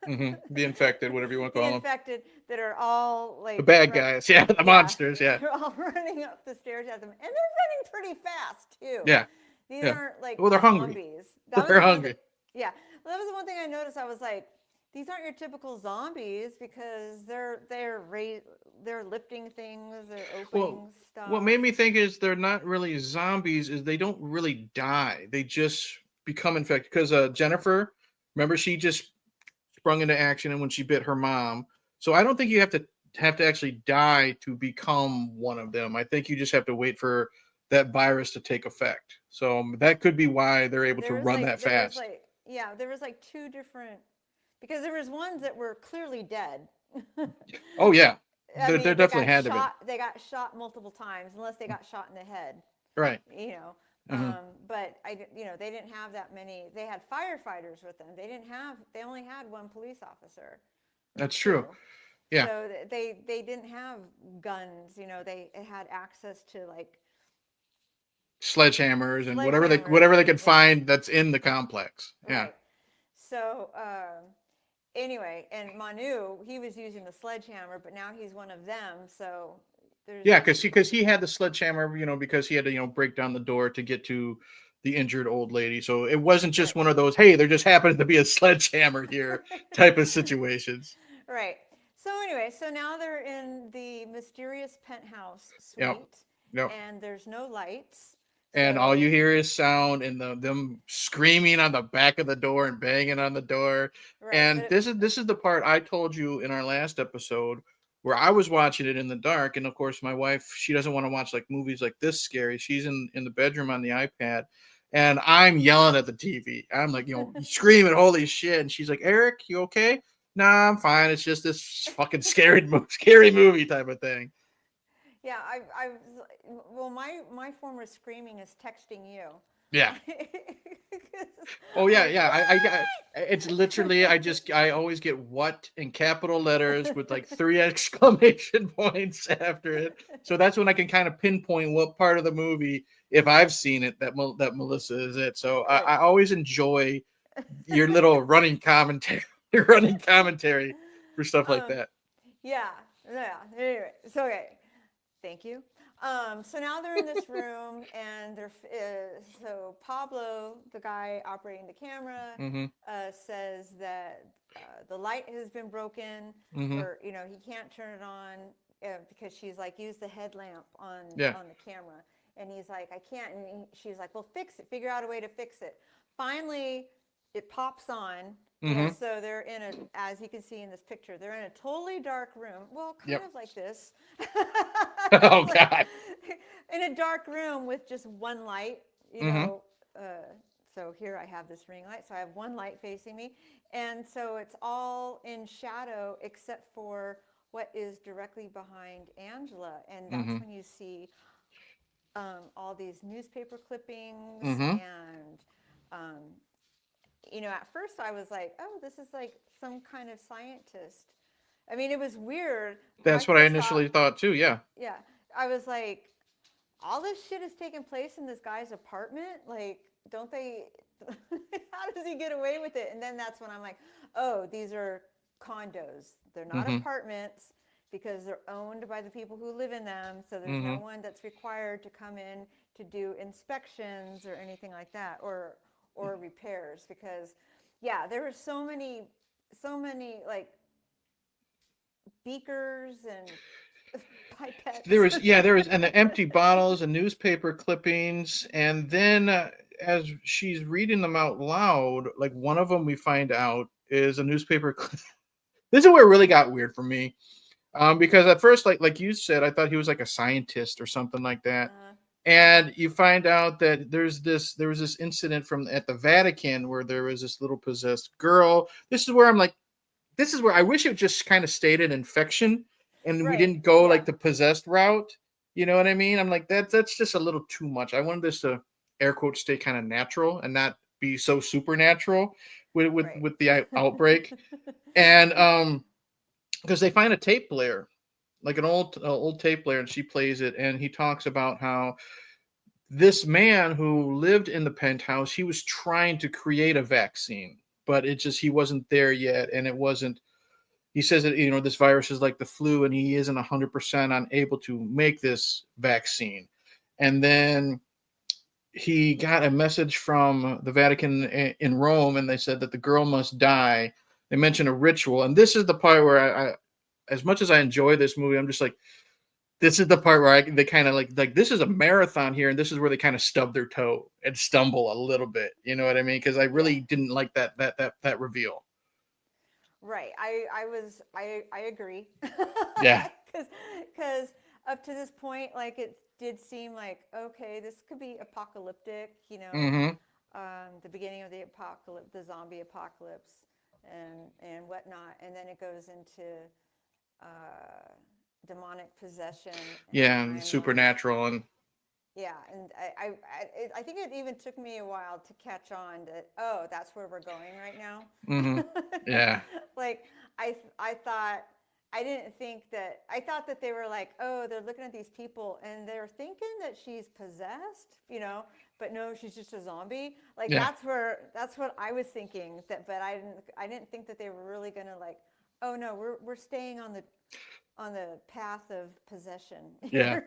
The infected, whatever you want to the call them. infected that are all like The bad guys. Yeah. The monsters. Yeah. They're all running up the stairs at them, and they're running pretty fast too. Yeah. These Yeah. aren't like Well, they're hungry. zombies. They're hungry. Yeah, well, that was the one thing I noticed. I was like, these aren't your typical zombies, because they're lifting things, they're opening stuff. What made me think is they're not really zombies, is they don't really die. They just become infected. Because Jennifer, remember, she just sprung into action and when she bit her mom. So I don't think you have to actually die to become one of them. I think you just have to wait for that virus to take effect. So that could be why they're able to run that fast. There was like two different, because there was ones that were clearly dead. Oh yeah. I mean, there definitely had to be. They got shot multiple times, unless they got shot in the head. Right. But they didn't have that many. They had firefighters with them. They only had one police officer. That's true. Yeah. So they didn't have guns. They had access to like sledgehammers and whatever they could find that's in the complex. Yeah. Right. So anyway, and Manu, he was using the sledgehammer, but now he's one of them. So because he had the sledgehammer, because he had to break down the door to get to the injured old lady. So it wasn't just one of those, hey, there just happened to be a sledgehammer here type of situations. Right. So anyway, so now they're in the mysterious penthouse suite, Yep. and there's no lights. And all you hear is sound and them screaming on the back of the door and banging on the door. Right. And this is the part I told you in our last episode, where I was watching it in the dark. And of course, my wife, she doesn't want to watch like movies like this scary. She's in the bedroom on the iPad, and I'm yelling at the TV. I'm like, screaming, holy shit. And she's like, Eric, you okay? Nah, I'm fine. It's just this fucking scary movie type of thing. Yeah, my form of screaming is texting you. Yeah. Oh yeah. I got it's literally I always get what in capital letters with like 3 exclamation points after it. So that's when I can kind of pinpoint what part of the movie, if I've seen it, that Melissa is it. So I always enjoy your little running commentary for stuff like that. Yeah. Anyway, so okay. Thank you. So now they're in this room, and so Pablo, the guy operating the camera, says that the light has been broken, or he can't turn it on because she's like, use the headlamp on the camera, and he's like, I can't, and she's like, well, fix it, figure out a way to fix it. Finally, it pops on. So they're as you can see in this picture, they're in a totally dark room. Well, kind of like this. Oh God! In a dark room with just one light, so here I have this ring light. So I have one light facing me, and so it's all in shadow except for what is directly behind Angela, and that's when you see all these newspaper clippings and. At first I was like, oh, this is like some kind of scientist. I mean, it was weird. That's what I initially thought too, yeah. Yeah. I was like, all this shit is taking place in this guy's apartment? Like, don't they, how does he get away with it? And then that's when I'm like, oh, these are condos. They're not apartments. because they're owned by the people who live in them. So there's Mm-hmm. no one that's required to come in to do inspections or anything like that, or repairs. Because yeah, there were so many like beakers and pipettes. There was, and the empty bottles and newspaper clippings, and then as she's reading them out loud, like one of them we find out is a newspaper. This is where it really got weird for me, because at first, like you said, I thought he was like a scientist or something like that, and you find out that there was this incident from at the Vatican where there was this little possessed girl. This is where I'm like, this is where I wish it just kind of stayed an infection and we Right. didn't go Yeah. like the possessed route. You know what I mean? I'm like, that's just a little too much. I wanted this to air quotes stay kind of natural and not be so supernatural Right. with the outbreak. And because they find a tape player, like an old tape player, and she plays it, and he talks about how this man who lived in the penthouse, he was trying to create a vaccine, but it just he wasn't there yet, and it wasn't. He says that this virus is like the flu, and he isn't 100% unable to make this vaccine. And then he got a message from the Vatican in Rome, and they said that the girl must die. They mentioned a ritual, and this is the part where I as much as I enjoy this movie, I'm just like, this is the part where they kind of like this is a marathon here, and this is where they kind of stub their toe and stumble a little bit. You know what I mean? Because I really didn't like that reveal. Right. I agree. Yeah. Because up to this point, like it did seem like, okay, this could be apocalyptic, Mm-hmm. the beginning of the apocalypse, the zombie apocalypse, and whatnot, and then it goes into uh, demonic possession, and Yeah, and I'm like, supernatural and yeah, and I think it even took me a while to catch on that, oh, that's where we're going right now. mm-hmm. Yeah. Like I thought, I thought that they were like, oh, they're looking at these people and they're thinking that she's possessed, but no, she's just a zombie. Like Yeah. that's what I was thinking, but I didn't think that they were really gonna like, oh no, we're staying on the path of possession. Yeah.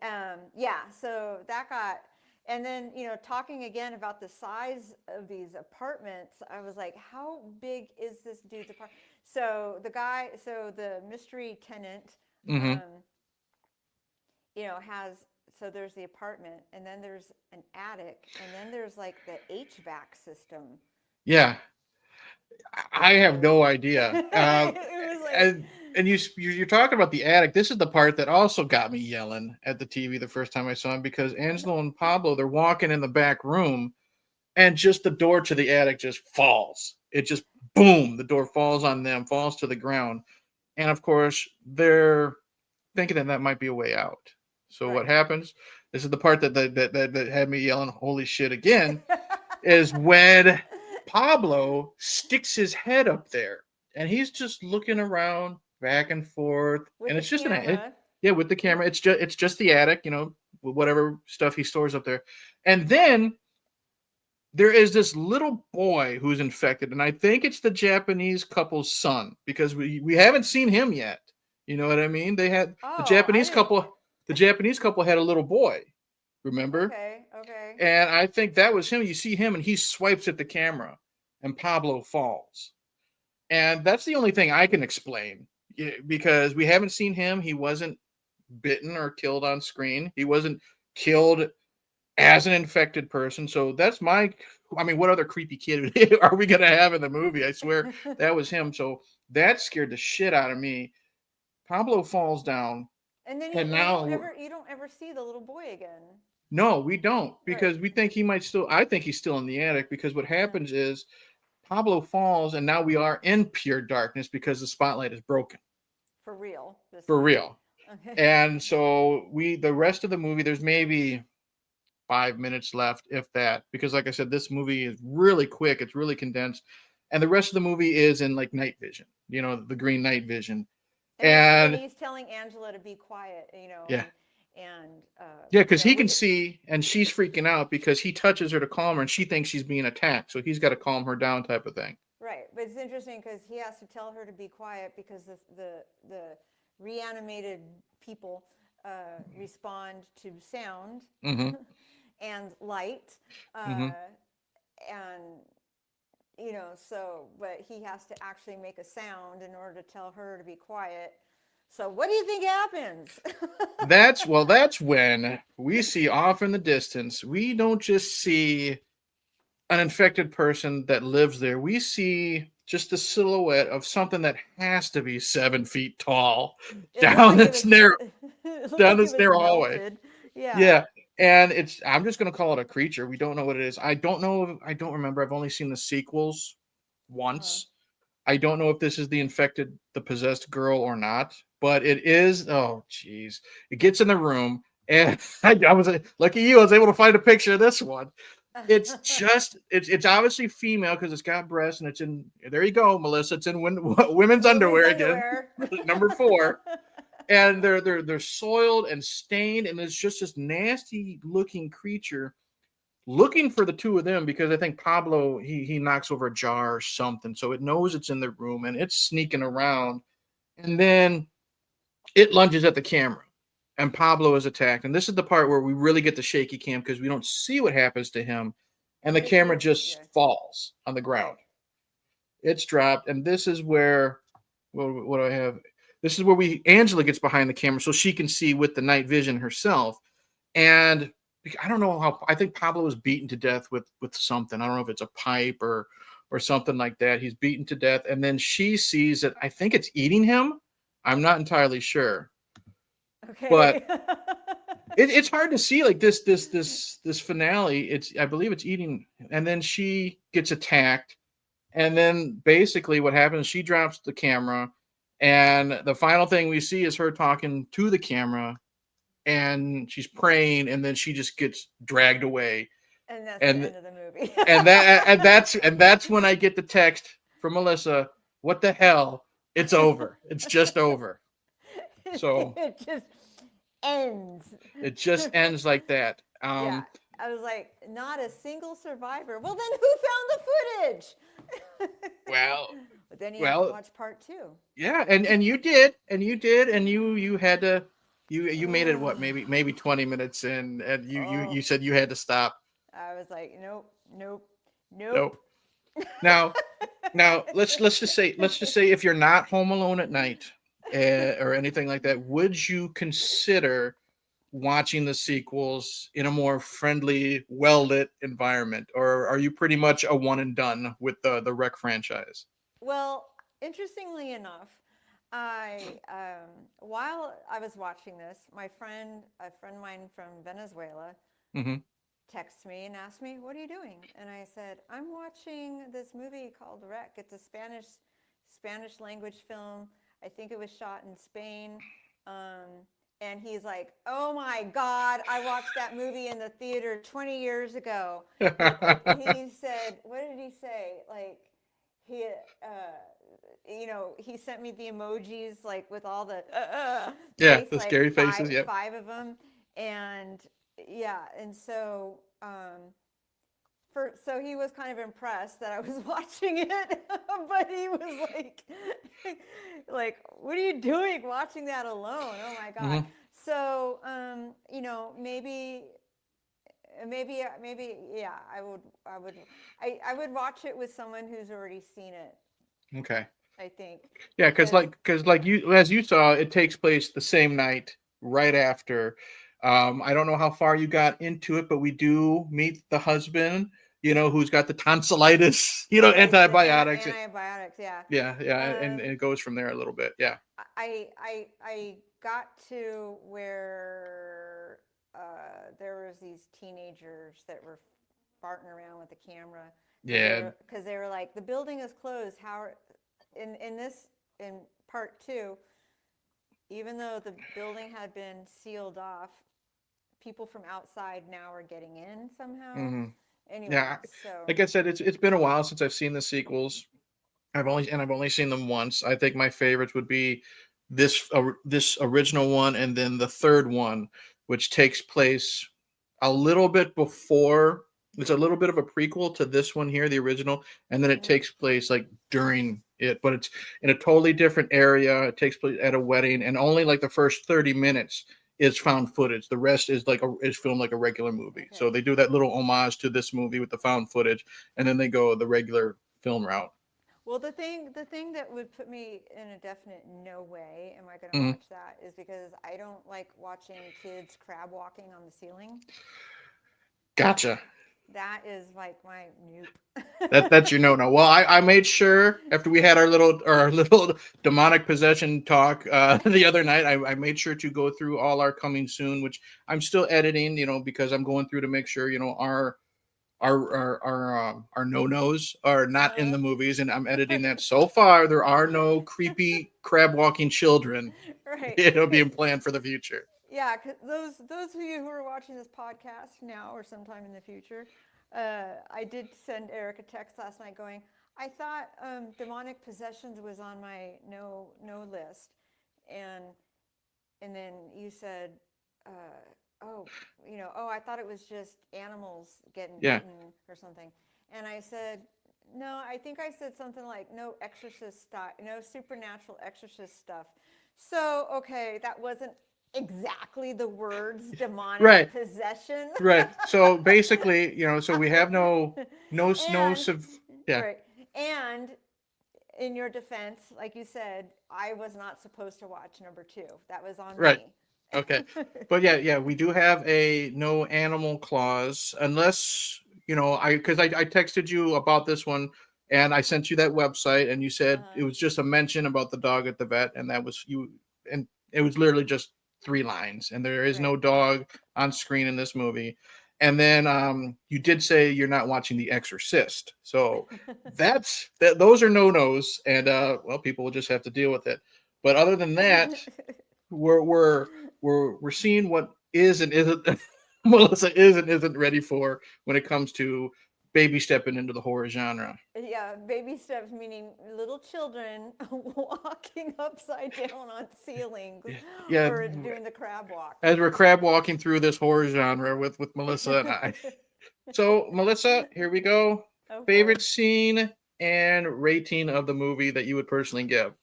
and yeah, so that got, and then talking again about the size of these apartments, I was like, how big is this dude's apartment? So the mystery tenant, Mm-hmm. has, so there's the apartment, and then there's an attic, and then there's like the HVAC system. Yeah. I have no idea. It was like, And you're talking about the attic. This is the part that also got me yelling at the TV the first time I saw him, because Angelo and Pablo, they're walking in the back room, and just the door to the attic just falls. It just boom, the door falls on them, falls to the ground, and of course they're thinking that might be a way out. So what right. happens? This is the part that had me yelling "Holy shit!" again. Is when Pablo sticks his head up there, and he's just looking around back and forth, With and the it's just camera. with the camera. It's just the attic, with whatever stuff he stores up there, and then there is this little boy who's infected, and I think it's the Japanese couple's son, because we haven't seen him yet. You know what I mean? They had the Oh, Japanese couple. The Japanese couple had a little boy. Remember? Okay. And I think that was him. You see him, and he swipes at the camera, and Pablo falls. And that's the only thing I can explain, because we haven't seen him. He wasn't bitten or killed on screen. He wasn't killed as an infected person. So that's what other creepy kid are we going to have in the movie? I swear that was him. So that scared the shit out of me. Pablo falls down. And then And now you don't ever see the little boy again. no, we don't, because Right. we think he might still. I think he's still in the attic, because what happens is Pablo falls, and now we are in pure darkness because the spotlight is broken For real. for real. Okay. And so the rest of the movie, there's maybe 5 minutes left, if that, because like I said, this movie is really quick. It's really condensed, and the rest of the movie is in like night vision. The green night vision, And and he's telling Angela to be quiet, yeah. and Yeah, because he can see, and she's freaking out because he touches her to calm her, and she thinks she's being attacked. So he's got to calm her down, type of thing. Right, but it's interesting because he has to tell her to be quiet because the reanimated people respond to sound Mm-hmm. and light, Mm-hmm. and so but he has to actually make a sound in order to tell her to be quiet. So what do you think happens? That's when we see off in the distance. We don't just see an infected person that lives there. We see just a silhouette of something that has to be 7 feet tall It looked down like it this was narrow it looked down like it this was narrow hallway. melted. Yeah. Yeah. And I'm just gonna call it a creature. We don't know what it is. I don't know. I don't remember. I've only seen the sequels Uh-huh. once. I don't know if this is the possessed girl or not, but it is. Oh, jeez. It gets in the room, and I was lucky you. I was able to find a picture of this one. It's obviously female because it's got breasts and it's in. There you go, Melissa. It's in women's Women's underwear again, underwear. number 4, and they're soiled and stained, and it's just this nasty looking creature looking for the two of them because I think Pablo he knocks over a jar or something, so it knows it's in the room and it's sneaking around, and then it lunges at the camera, and Pablo is attacked. And this is the part where we really get the shaky cam because we don't see what happens to him, and We the just see camera it. just Yeah. falls on the ground. Right. It's dropped, and this is where what do I have? This is where Angela gets behind the camera so she can see with the night vision herself, and I don't know how. I think Pablo is beaten to death with something. I don't know if it's a pipe or something like that. He's beaten to death, and then she sees it. I think it's eating him. I'm not entirely sure, but Okay. it's hard to see like this finale. I believe it's eating, and then she gets attacked, and then basically what happens? She drops the camera, and the final thing we see is her talking to the camera, and she's praying, and then she just gets dragged away, And that's the and end of the movie. and that's when I get the text from Melissa. What the hell? It's over. It's just over. So It just ends. it just ends like that. Yeah. I was like, not a single survivor. Well, then who found the footage? Well, But then you have to well, watch part 2. yeah, and you did, and you had to, you made it what, maybe 20 minutes in, and you Oh, said you had to stop. I was like, nope, nope, Nope. nope. Now let's just say if you're not home alone at night, or anything like that, would you consider watching the sequels in a more friendly, well lit environment, or are you pretty much a one and done with the Rec franchise? Well, interestingly enough, I while I was watching this, a friend of mine from Venezuela, Mm-hmm. texted me and asked me, "What are you doing?" And I said, "I'm watching this movie called Wreck. It's a Spanish language film. I think it was shot in Spain." And he's like, "Oh my God, I watched that movie in the theater 20 years ago." He said, "What did he say? Like he he sent me the emojis like with all the Yeah, face, the like scary faces. Yep. five of them, and yeah, and so so he was kind of impressed that I was watching it, but he was like, like, what are you doing watching that alone? Oh my God. Mm-hmm. So, maybe, yeah, I would watch it with someone who's already seen it, Okay. I think, Yeah, because because, like you, as you saw, it takes place the same night right after. I don't know how far you got into it, but we do meet the husband, who's got the tonsillitis, right, the antibiotics. antibiotics, yeah. Yeah, and Um, it goes from there a little bit. Yeah. I got to where there was these teenagers that were farting around with the camera Yeah. because they were like, the building is closed. In part 2, even though the building had been sealed off, people from outside now are getting in somehow. Hmm. Anyway, Yeah. so Like I said, it's been a while since I've seen the sequels. I've only seen them once. I think my favorites would be this original one, and then the third one, which takes place a little bit before It's a little bit of a prequel to this one here, the original, and then it Mm-hmm. takes place like during it, but it's in a totally different area. It takes place at a wedding, and only like the first 30 minutes is found footage. The rest is is filmed like a regular movie. So Okay. they do that little homage to this movie with the found footage, and then they go the regular film route. Well, the thing that would put me in a definite no way am I going to Mm-hmm. watch that is because I don't like watching kids crab walking on the ceiling. Gotcha. That is like my nope. That's your no. Well, I made sure after we had our little demonic possession talk the other night, I made sure to go through all our coming soon, which I'm still editing, because I'm going through to make sure our no nos are not in Uh-huh. the movies, and I'm editing that. So far, there are no creepy crab walking children, Right. being planned for the future. Yeah, 'cause those of you who are watching this podcast now or sometime in the future, I did send Eric a text last night going, I thought demonic possessions was on my no list, and then you said, uh, oh, I thought it was just animals getting Yeah. bitten or something, and I said. No, I think I said something like no exorcist stuff, no supernatural exorcist stuff. So, okay, that wasn't exactly the words demonic Right. possession. Right. So basically, so we have no And yeah. right. And in your defense, like you said, I was not supposed to watch number 2. That was on Right. me. Okay. But yeah, we do have a no animal clause unless, I texted you about this one and I sent you that website and you said Uh-huh. it was just a mention about the dog at the vet and that was you and it was literally just 3 lines and there is Right. no dog on screen in this movie. And then you did say you're not watching The Exorcist. So those are no-nos and well people will just have to deal with it. But other than that, we're we're we're seeing what is and isn't Melissa is and isn't ready for when it comes to baby stepping into the horror genre. Yeah, baby steps meaning little children walking upside down on ceilings Yeah, or doing the crab walk. as we're crab walking through this horror genre with Melissa and I. So Melissa, here we go. Oh boy. Favorite scene and rating of the movie that you would personally give.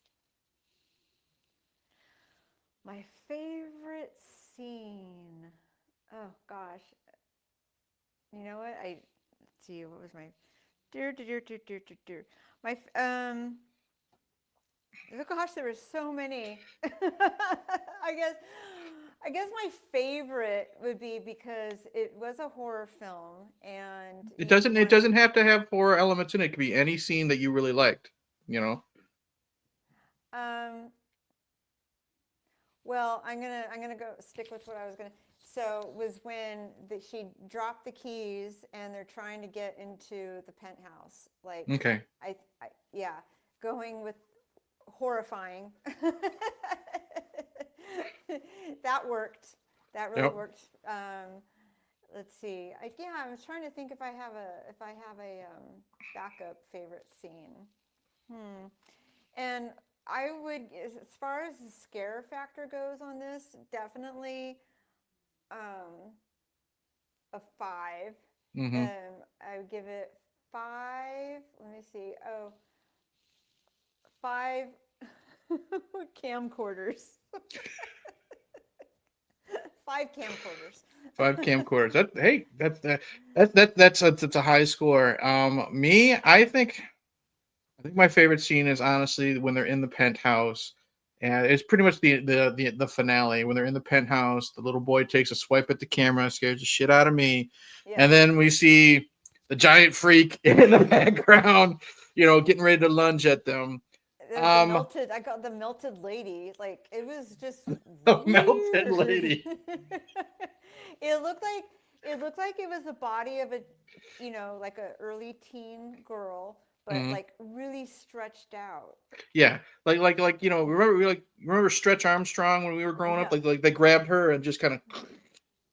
My favorite scene. Oh gosh. You know what? Let's see. What was my dear. My oh gosh, there were so many. I guess my favorite would be because it was a horror film and It you doesn't it weren't doesn't have to have horror elements in it. It could be any scene that you really liked, you know. um well, I'm gonna go stick with what I was gonna. So was when she dropped the keys and they're trying to get into the penthouse. Like, Okay. yeah, going with horrifying. That worked. That really Yep. worked. Let's see. I was trying to think if I have a backup favorite scene. Hmm. And I would, as far as the scare factor goes on this, definitely um, a 5. Mm-hmm. I would give it 5. Let me see. Oh, 5 camcorders. 5 camcorders. 5 camcorders. That's a high score. Me, I think my favorite scene is honestly when they're in the penthouse, and it's pretty much the finale when they're in the penthouse. The little boy takes a swipe at the camera, scares the shit out of me, Yeah. and then we see the giant freak in the background, getting ready to lunge at them. The Um, melted, I got the melted lady. Like, it was just the melted weird. lady. it looked like it was the body of a, like a early teen girl, but Mhm. like really stretched out. Yeah, like remember Stretch Armstrong when we were growing up? Yeah. Like they grabbed her and just kind of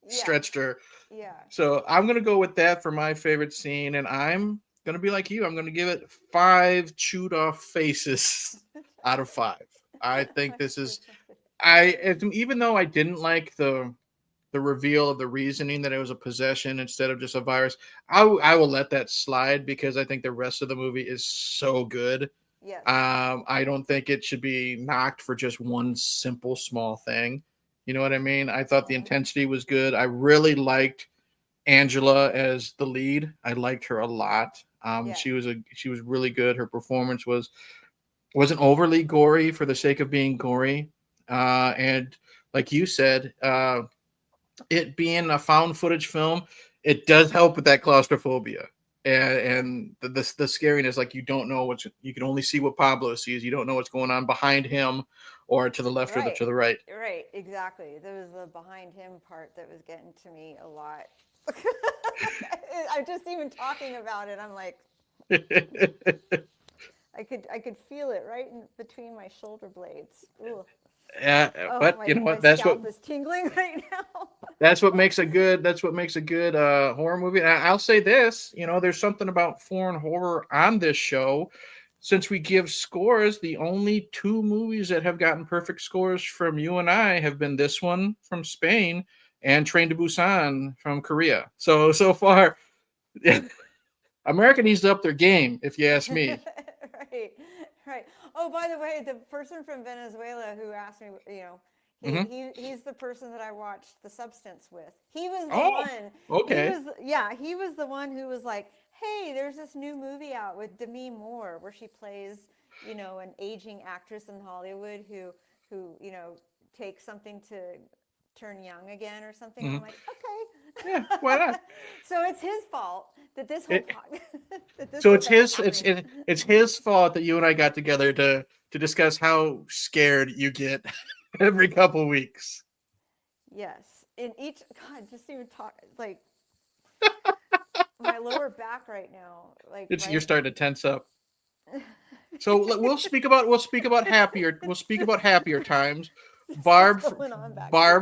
Yeah. stretched her. Yeah. So I'm gonna go with that for my favorite scene, and I'm gonna be like you. I'm gonna give it 5 chewed off faces out of 5. I think this is even though I didn't like the reveal of the reasoning that it was a possession instead of just a virus, I will let that slide because I think the rest of the movie is so good. Yes. I don't think it should be knocked for just one simple small thing. You know what I mean? I thought the intensity was good. I really liked Angela as the lead. I liked her a lot. Yeah. She was really good. Her performance wasn't overly gory for the sake of being gory. And like you said, it being a found footage film, it does help with that claustrophobia and the scariness. Like you don't know you can only see what Pablo sees. You don't know what's going on behind him or to the left or to the right. Right, exactly. There was the behind him part that was getting to me a lot. I'm just even talking about it. I'm like, I could feel it right in between my shoulder blades. Ooh. Yeah, but you know what? That's what is tingling right now. That's what makes a good horror movie. And I'll say this, there's something about foreign horror on this show. Since we give scores, the only two movies that have gotten perfect scores from you and I have been this one from Spain and Train to Busan from Korea. So far, America needs to up their game, if you ask me. Right. Oh, by the way, the person from Venezuela who asked me, he's the person that I watched The Substance with. He was the one. Okay. He was the one who was like, hey, there's this new movie out with Demi Moore where she plays, an aging actress in Hollywood who takes something to turn young again or something. I'm like, okay. Yeah, why not? So it's his fault that this whole it's his fault that you and I got together to discuss how scared you get every couple weeks. Yes. In each just even talk like my lower back right now. Like you're starting to tense up. So we'll speak about happier times. Barb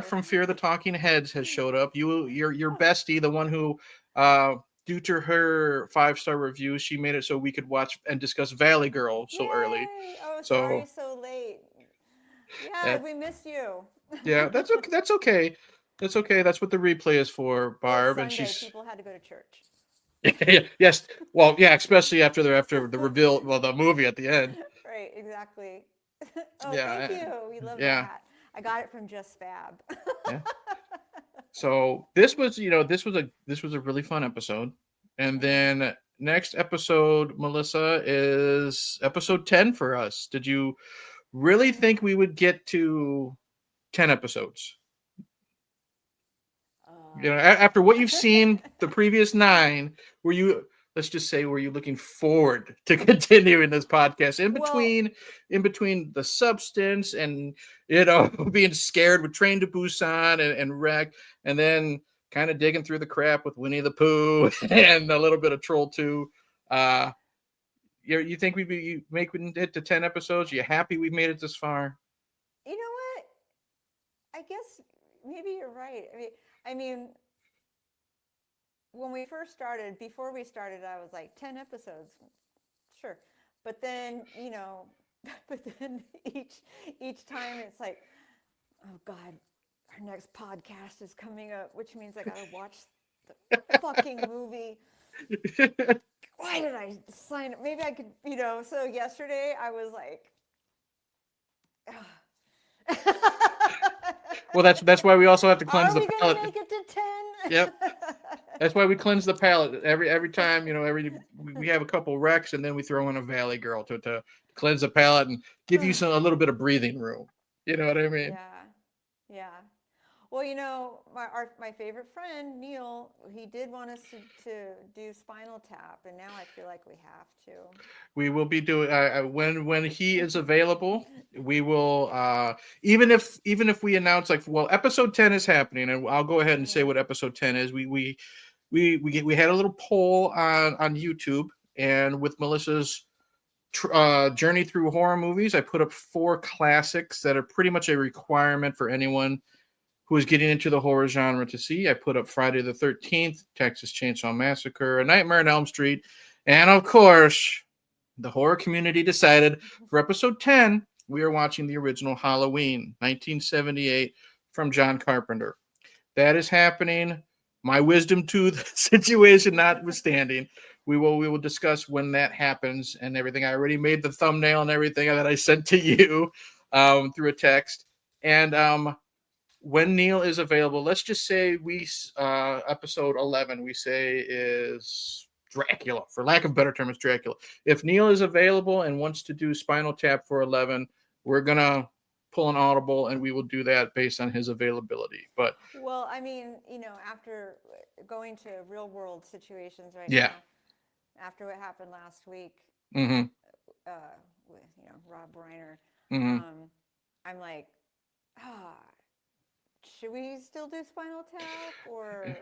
from Fear the Talking Heads has showed up. Your bestie, the one who due to her 5-star review, she made it so we could watch and discuss Valley Girl early. Oh, sorry, so late. Yeah, we missed you. Yeah, that's okay. That's okay. That's okay. That's what the replay is for, Barb. Well, Sunday, people had to go to church. Yes. Well, yeah, especially after the reveal, the movie at the end. Right, exactly. Thank you. We love that. I got it from Just Fab. Yeah. So this was a really fun episode. And then next episode, Melissa, is episode 10 for us. Did you really think we would get to 10 episodes? After what you've seen the previous 9, were you looking forward to continuing this podcast in between the Substance and being scared with Train to Busan and Wreck, and then kind of digging through the crap with Winnie the Pooh and a little bit of Troll 2? You think we'd be making it to 10 episodes? Are you happy we made it this far? You know what? I guess maybe you're right. I mean, when we first started, before we started, I was like, 10 episodes, sure. But then, each time it's like, oh God, our next podcast is coming up, which means I gotta watch the fucking movie. Why did I sign up? Maybe I could, so yesterday I was like, well, that's why we also have to cleanse the palate. Are we gonna make it to 10? Yep. That's why we cleanse the palate every time. We have a couple wrecks and then we throw in a Valley Girl to cleanse the palate and give you a little bit of breathing room. You know what I mean? Yeah. Well, my favorite friend Neil, he did want us to do Spinal Tap, and now I feel like we have to. We will be doing when he is available. We will even if we announce episode 10 is happening, and I'll go ahead and say what episode 10 is. We had a little poll on YouTube, and with Melissa's journey through horror movies, I put up 4 classics that are pretty much a requirement for anyone who is getting into the horror genre to see. I put up Friday the 13th, Texas Chainsaw Massacre, A Nightmare on Elm Street, and of course, the horror community decided for episode 10, we are watching the original Halloween, 1978, from John Carpenter. that is happening. My wisdom tooth situation notwithstanding, we will discuss when that happens and everything. I already made the thumbnail and everything that I sent to you through a text. And when Neil is available, let's just say we episode 11 we say is Dracula, for lack of a better term, it's Dracula. If Neil is available and wants to do Spinal Tap for 11, we're gonna pull an audible and we will do that based on his availability. But Well, I mean, after going to real world situations right yeah, now, after what happened last week mm-hmm, with Rob Reiner, mm-hmm. I'm like, ah, should we still do Spinal Tap or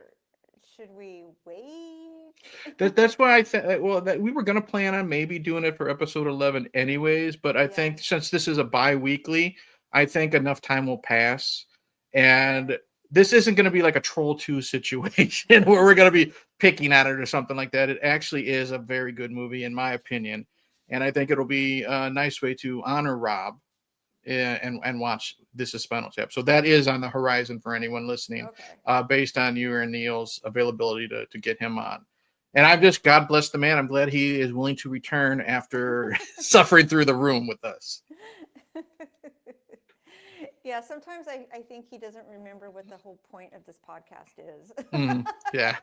should we wait? That's why I think. Well, that we were gonna plan on maybe doing it for episode 11, anyways. But I Yeah. think since this is a bi-weekly, I think enough time will pass, and Okay. this isn't gonna be like a Troll 2 situation where we're gonna be picking at it or something like that. It actually is a very good movie, in my opinion, and I think it'll be a nice way to honor Rob and watch This Is Spinal Tap. So that is on the horizon for anyone listening, Okay. based on you and Neil's availability to get him on. And I'm just, God bless the man. I'm glad he is willing to return after suffering through the room with us. Yeah, sometimes I think he doesn't remember what the whole point of this podcast is. Yeah.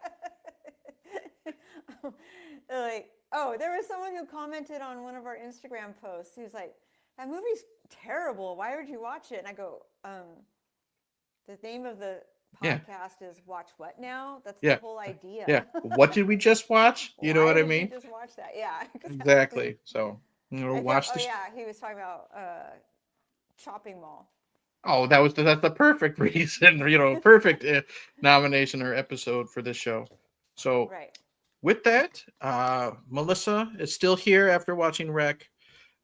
Like, oh, there was someone who commented on one of our Instagram posts. He was like, that movie's terrible. Why would you watch it? And I go, the name of the Yeah. podcast is Watch What Now? That's Yeah. the whole idea. Yeah. What did we just watch? You know Why what I did mean? you just watch that? Yeah. Exactly. So, watch Oh, this. yeah, he was talking about Shopping Mall. Oh, that's the perfect reason, perfect nomination or episode for this show. So, Right. with that, Melissa is still here after watching Rec.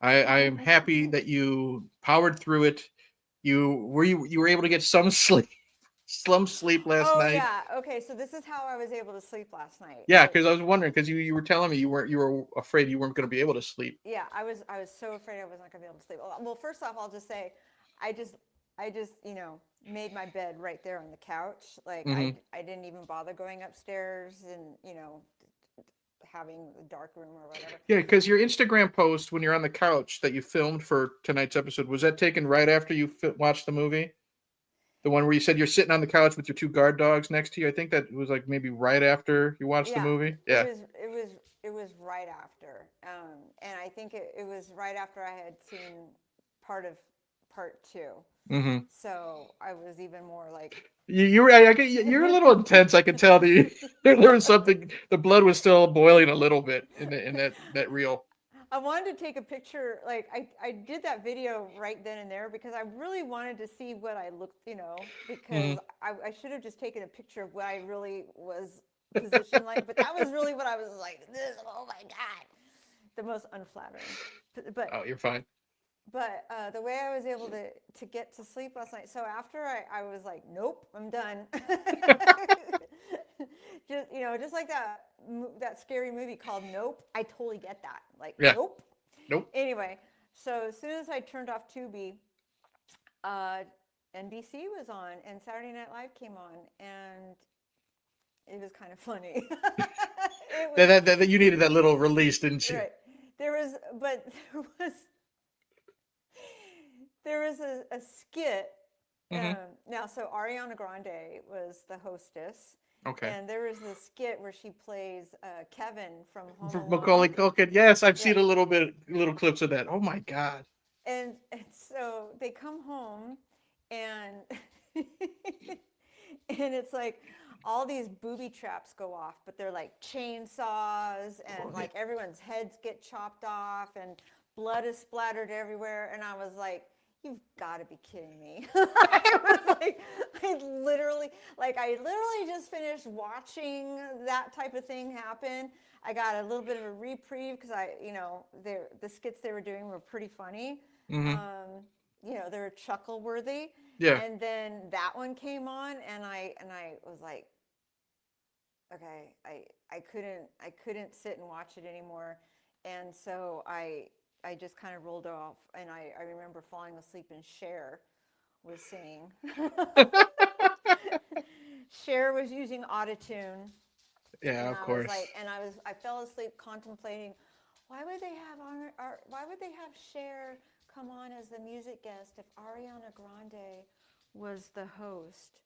I'm happy that you powered through it. You were able to get some sleep, last Oh, night. yeah. Okay, so this is how I was able to sleep last night. Yeah, because I was wondering, because you were telling me you were afraid you weren't going to be able to sleep. Yeah, I was so afraid I was not going to be able to sleep. Well, first off, I'll just say, I just made my bed right there on the couch. Like Mm-hmm. I didn't even bother going upstairs and having the dark room or whatever. Yeah, because your Instagram post when you're on the couch that you filmed for tonight's episode, was that taken right after you watched the movie? The one where you said you're sitting on the couch with your two guard dogs next to you. I think that was like maybe right after you watched the Yeah, movie. Yeah. it was right after, and I think it was right after I had seen part two. Mm-hmm. So I was even more like, You're a little intense. I could tell there was something. The blood was still boiling a little bit in that reel. I wanted to take a picture. Like I did that video right then and there because I really wanted to see what I looked, because I should have just taken a picture of what I really was positioned like. But that was really what I was like. Oh my God, the most unflattering. But Oh, you're fine. But the way I was able to get to sleep last night, so after I was like, nope, I'm done. Just like that scary movie called Nope. I totally get that. Like, Yeah. nope. Nope. Anyway, so as soon as I turned off Tubi, NBC was on and Saturday Night Live came on, and it was kind of funny. That you needed that little release, didn't you? Right. There was a skit. Now, so Ariana Grande was the hostess. Okay. And there was this skit where she plays Kevin from Home From Alone. Macaulay Culkin. Yes, I've seen little clips of that. Oh my God. And so they come home, and and it's like all these booby traps go off, but they're like chainsaws, and like everyone's heads get chopped off, and blood is splattered everywhere. And I was like, you've got to be kidding me. I literally just finished watching that type of thing happen. I got a little bit of a reprieve because the skits they were doing were pretty funny. They were chuckle worthy. Yeah. And then that one came on, and I was like, okay, I couldn't sit and watch it anymore. And so I just kind of rolled off, and I remember falling asleep, and Cher was singing. Cher was using autotune. Yeah, And of I was course. like, I fell asleep contemplating, why would they have Cher come on as the music guest if Ariana Grande was the host?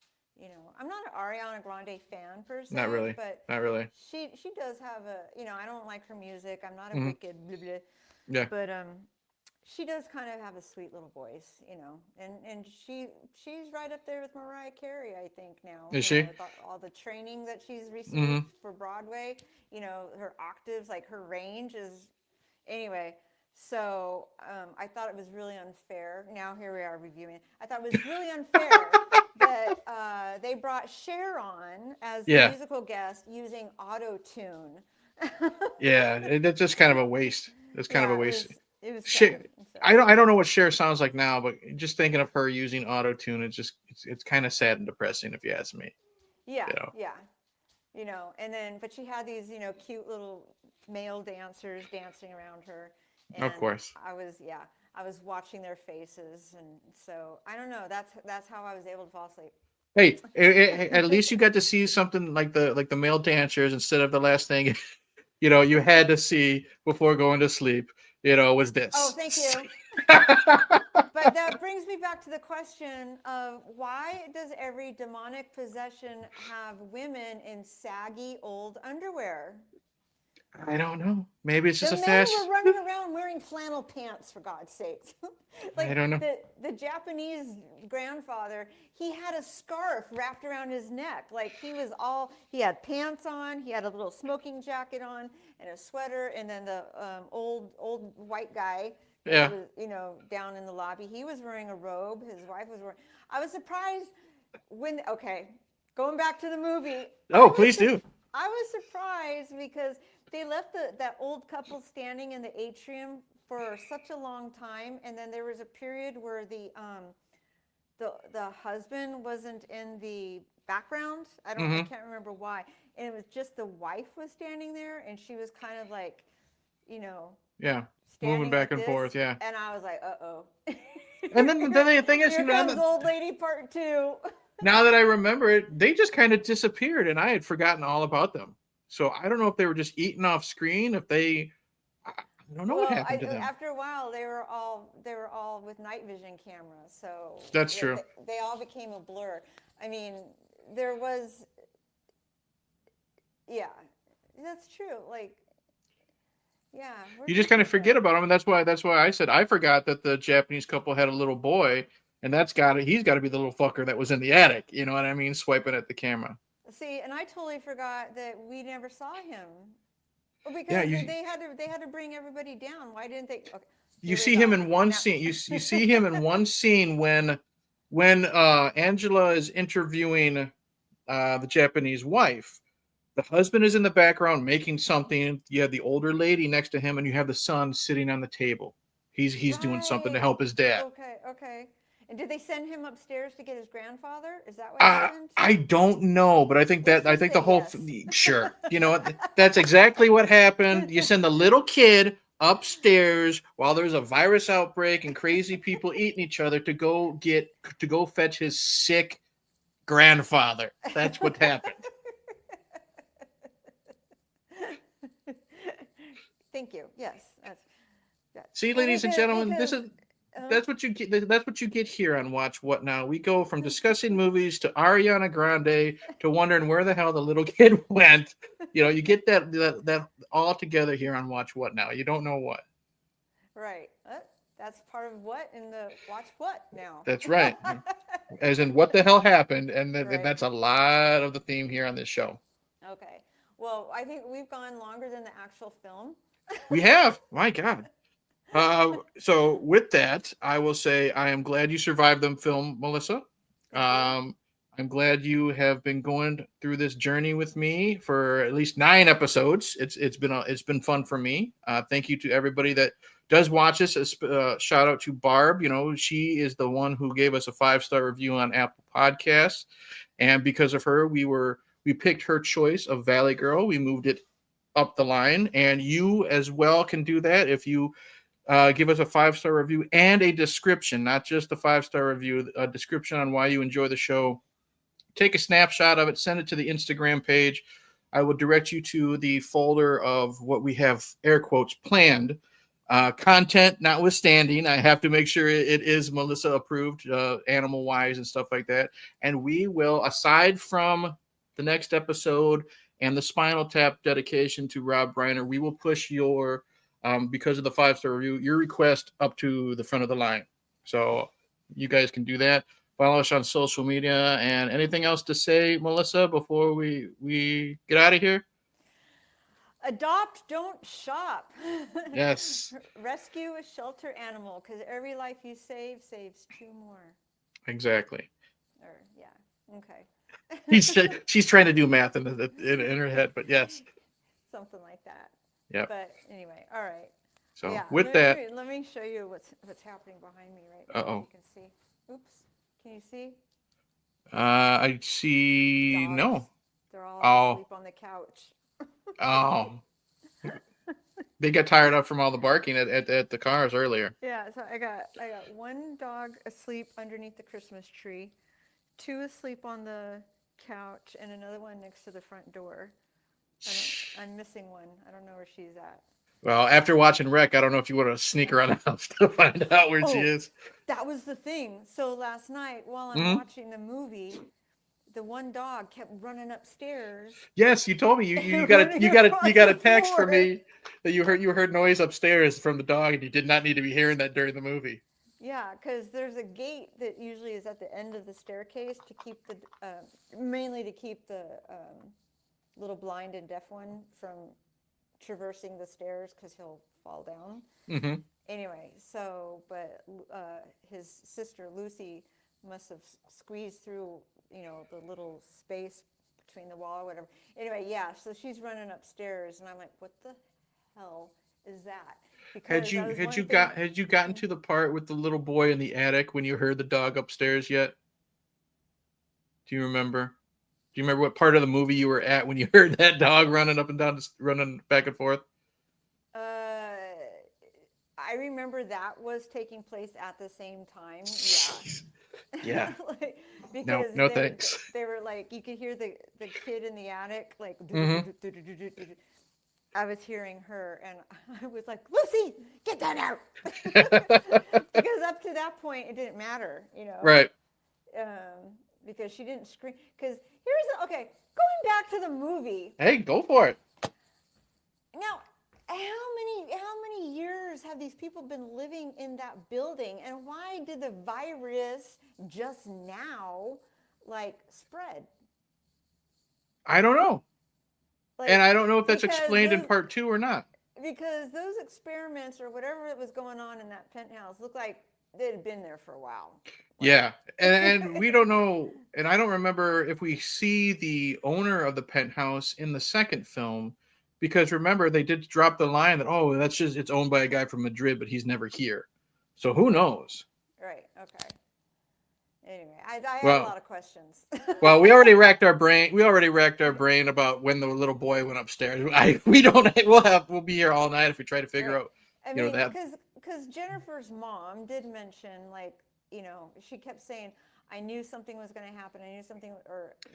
I'm not an Ariana Grande fan per Not se, really. but Not really. she does have I don't like her music. I'm not a Hmm. wicked blah, blah, Yeah. but she does kind of have a sweet little voice, and she's right up there with Mariah Carey, I think now, Is she? with all the training that she's received Hmm. for Broadway, her octaves, like her range is, anyway. So I thought it was really unfair. Now here we are reviewing. I thought it was really unfair that they brought Cher on as the Yeah. musical guest using auto tune. Yeah. That's just kind of a waste. It's kind of a Yeah, waste. it was Cher, sad. So. I don't know what Cher sounds like now, but just thinking of her using auto tune, it's kind of sad and depressing if you ask me. Yeah, You know. yeah. And then, but she had these, cute little male dancers dancing around her. And Of course. I was watching their faces. And so, I don't know, that's how I was able to fall asleep. Hey, at least you got to see something like the male dancers instead of the last thing you had to see before going to sleep. Was Oh, this. thank you. But that brings me back to the question of why does every demonic possession have women in saggy old underwear? I don't know. Maybe it's just The a men fast. were running around wearing flannel pants, for God's sakes. I Like don't know. the Japanese grandfather, he had a scarf wrapped around his neck. Like he had pants on, he had a little smoking jacket on, and a sweater. And then the old white guy that Yeah. was, down in the lobby, he was wearing a robe. His wife was wearing. I was surprised okay, going back to the movie. Oh, please do. I was surprised because they left that old couple standing in the atrium for such a long time, and then there was a period where the husband wasn't in the background. I Hmm. can't remember why, and it was just the wife was standing there, and she was kind of like, Yeah. Moving standing back like and this, forth. Yeah. and I was like, uh-oh. And then the thing is, Here now comes old lady part 2. now that I remember it, they just kind of disappeared, and I had forgotten all about them. So I don't know if they were just eaten off screen. I don't know what Well, happened to them. after a while, they were all with night vision cameras, so That's true. they all became a blur. I mean, there was, yeah, that's true. Like, yeah, where'd You they just kind of go? forget about them, and that's why I said I forgot that the Japanese couple had a little boy, and he's got to be the little fucker that was in the attic. You know what I mean? Swiping at the camera. See, and I totally forgot that we never saw him. Well, Yeah, because they had to bring everybody down. Why didn't they? Okay, you here we see go. him in one Now, scene. You see him in one scene when Angela is interviewing the Japanese wife. The husband is in the background making something. You have the older lady next to him, and you have the son sitting on the table. He's doing something to right. help his dad. Okay, okay. And did they send him upstairs to get his grandfather? Is that what happened? I don't know, but I think Let's just the say whole yes. sure. That's exactly what happened. You send the little kid upstairs while there's a virus outbreak and crazy people eating each other to go fetch his sick grandfather. That's what happened. Thank you. Yes, that's. See, Well, ladies and gentlemen, because that's what you get. That's what you get here on Watch What Now. We go from discussing movies to Ariana Grande to wondering where the hell the little kid went. You get that all together here on Watch What Now. You don't know what. right. That's part of what in the watch what now. That's right. As in, what the hell happened, and Right. that's a lot of the theme here on this show. Okay. Well, I think we've gone longer than the actual film. We have, my God. So with that, I will say I am glad you survived the film, Melissa. I'm glad you have been going through this journey with me for at least 9 episodes. It's been fun for me. Thank you to everybody that does watch us. Shout out to Barb. She is the one who gave us a 5-star review on Apple Podcasts, and because of her, we picked her choice of Valley Girl. We moved it up the line, and you as well can do that if you give us a 5-star review and a description, not just a 5-star review, a description on why you enjoy the show. take a snapshot of it, send it to the Instagram page. I will direct you to the folder of what we have, air quotes, planned. Content notwithstanding, I have to make sure it is Melissa approved, animal wise and stuff like that. And we will, aside from the next episode and the Spinal Tap dedication to Rob Reiner, we will push your, because of the 5-star review, your request up to the front of the line. So you guys can do that. Follow us on social media. And anything else to say, Melissa, before we get out of here? Adopt, don't shop. Yes. Rescue a shelter animal, because every life you save saves 2 more. Exactly. Or yeah, okay. She's trying to do math in her head, but yes. Something like that. Yeah. But anyway, all right. So yeah, with that, let me show you what's happening behind me right now. Uh-oh. You can see. Oops. Can you see? I see. Dogs. No. They're all asleep on the couch. Oh. They got tired up from all the barking at the cars earlier. Yeah, so I got one dog asleep underneath the Christmas tree, 2 asleep on the couch, and another one next to the front door. I'm missing one. I don't know where she's at. Well, after watching Wreck, I don't know if you want to sneak around the house to find out where she is. That was the thing. So last night, while I'm watching the movie, the one dog kept running upstairs. Yes, you told me you got a text from me that you heard noise upstairs from the dog, and you did not need to be hearing that during the movie. Yeah, because there's a gate that usually is at the end of the staircase to keep the mainly to keep the little blind and deaf one from traversing the stairs because he'll fall down. Mm-hmm. Anyway, so but his sister Lucy must have squeezed through, the little space between the wall or whatever. Anyway, yeah, so she's running upstairs, and I'm like, what the hell is that? Because had you gotten to the part with the little boy in the attic when you heard the dog upstairs yet? Do you remember? Do you remember what part of the movie you were at when you heard that dog running up and down, running back and forth? I remember that was taking place at the same time. Yeah. Because no thanks. They were like, you could hear the kid in the attic, like, I was hearing her, and I was like, Lucy, get that out. Because up to that point, it didn't matter, Right. Because she didn't scream. Because going back to the movie. Hey, go for it. Now, how many years have these people been living in that building, and why did the virus just now spread? I don't know. And I don't know if that's explained in part 2 or not. Because those experiments or whatever was going on in that penthouse looked like they had been there for a while. Yeah. And we don't know. And I don't remember if we see the owner of the penthouse in the second film. Because remember, they did drop the line that, that's just, it's owned by a guy from Madrid, but he's never here. So who knows? Right. Okay. Anyway, I have a lot of questions. Well, we already racked our brain. About when the little boy went upstairs. We'll be here all night if we try to figure out. That. Because Jennifer's mom did mention, she kept saying, I knew something was going to happen. I knew something,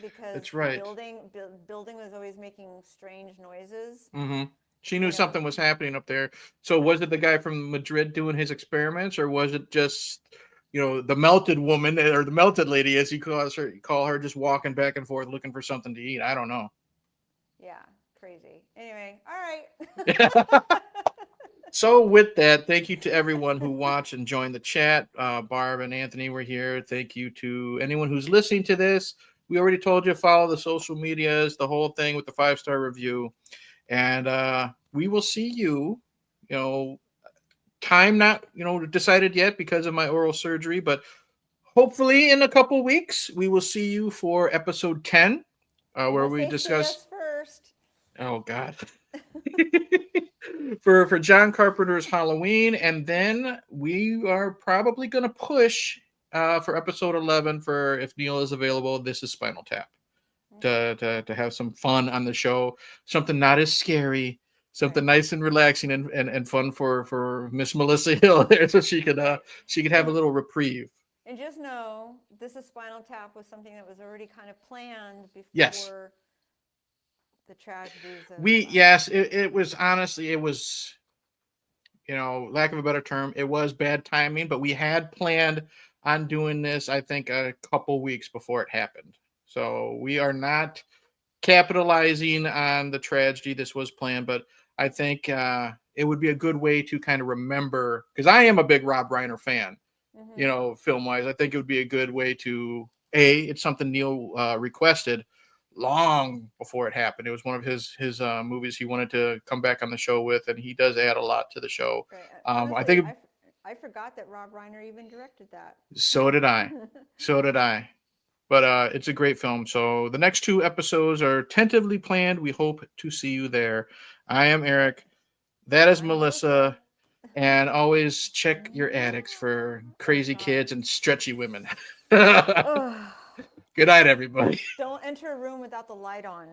because that's right. The building was always making strange noises. Mm-hmm. She knew something was happening up there. So was it the guy from Madrid doing his experiments, or was it just, the melted woman or the melted lady, as you call her, just walking back and forth looking for something to eat? I don't know. Yeah, crazy. Anyway, all right. So with that, thank you to everyone who watched and joined the chat. Barb and Anthony were here. Thank you to anyone who's listening to this. We already told you, follow the social medias, the whole thing with the 5-star review. And we will see you, time not, decided yet because of my oral surgery, but hopefully in a couple weeks, we will see you for episode 10, where we discuss. First. Oh, God. for John Carpenter's Halloween, and then we are probably going to push for episode 11 for, if Neil is available, This is Spinal Tap, to have some fun on the show, something not as scary, something nice and relaxing and fun for Miss Melissa Hill there, so she could have a little reprieve. And just know this is Spinal Tap was something that was already kind of planned before Yes. the tragedies of Yes, it was honestly, it was, lack of a better term, it was bad timing, but we had planned on doing this, I think, a couple weeks before it happened. So we are not capitalizing on the tragedy. This was planned, but I think it would be a good way to kind of remember, because I am a big Rob Reiner fan, film wise. I think it would be a good way to, it's something Neil requested long before it happened. It was one of his movies he wanted to come back on the show with, and he does add a lot to the show. Right. I Honestly, think I forgot that Rob Reiner even directed that. so did I. So did I. But it's a great film. So the next 2 episodes are tentatively planned. We hope to see you there. I am Eric. That is I'm Melissa. And always check your attics for crazy kids and stretchy women. Good night, everybody. Don't enter a room without the light on.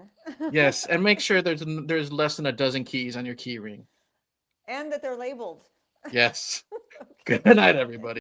Yes, and make sure there's less than a dozen keys on your key ring. And that they're labeled. Yes. Good night, everybody.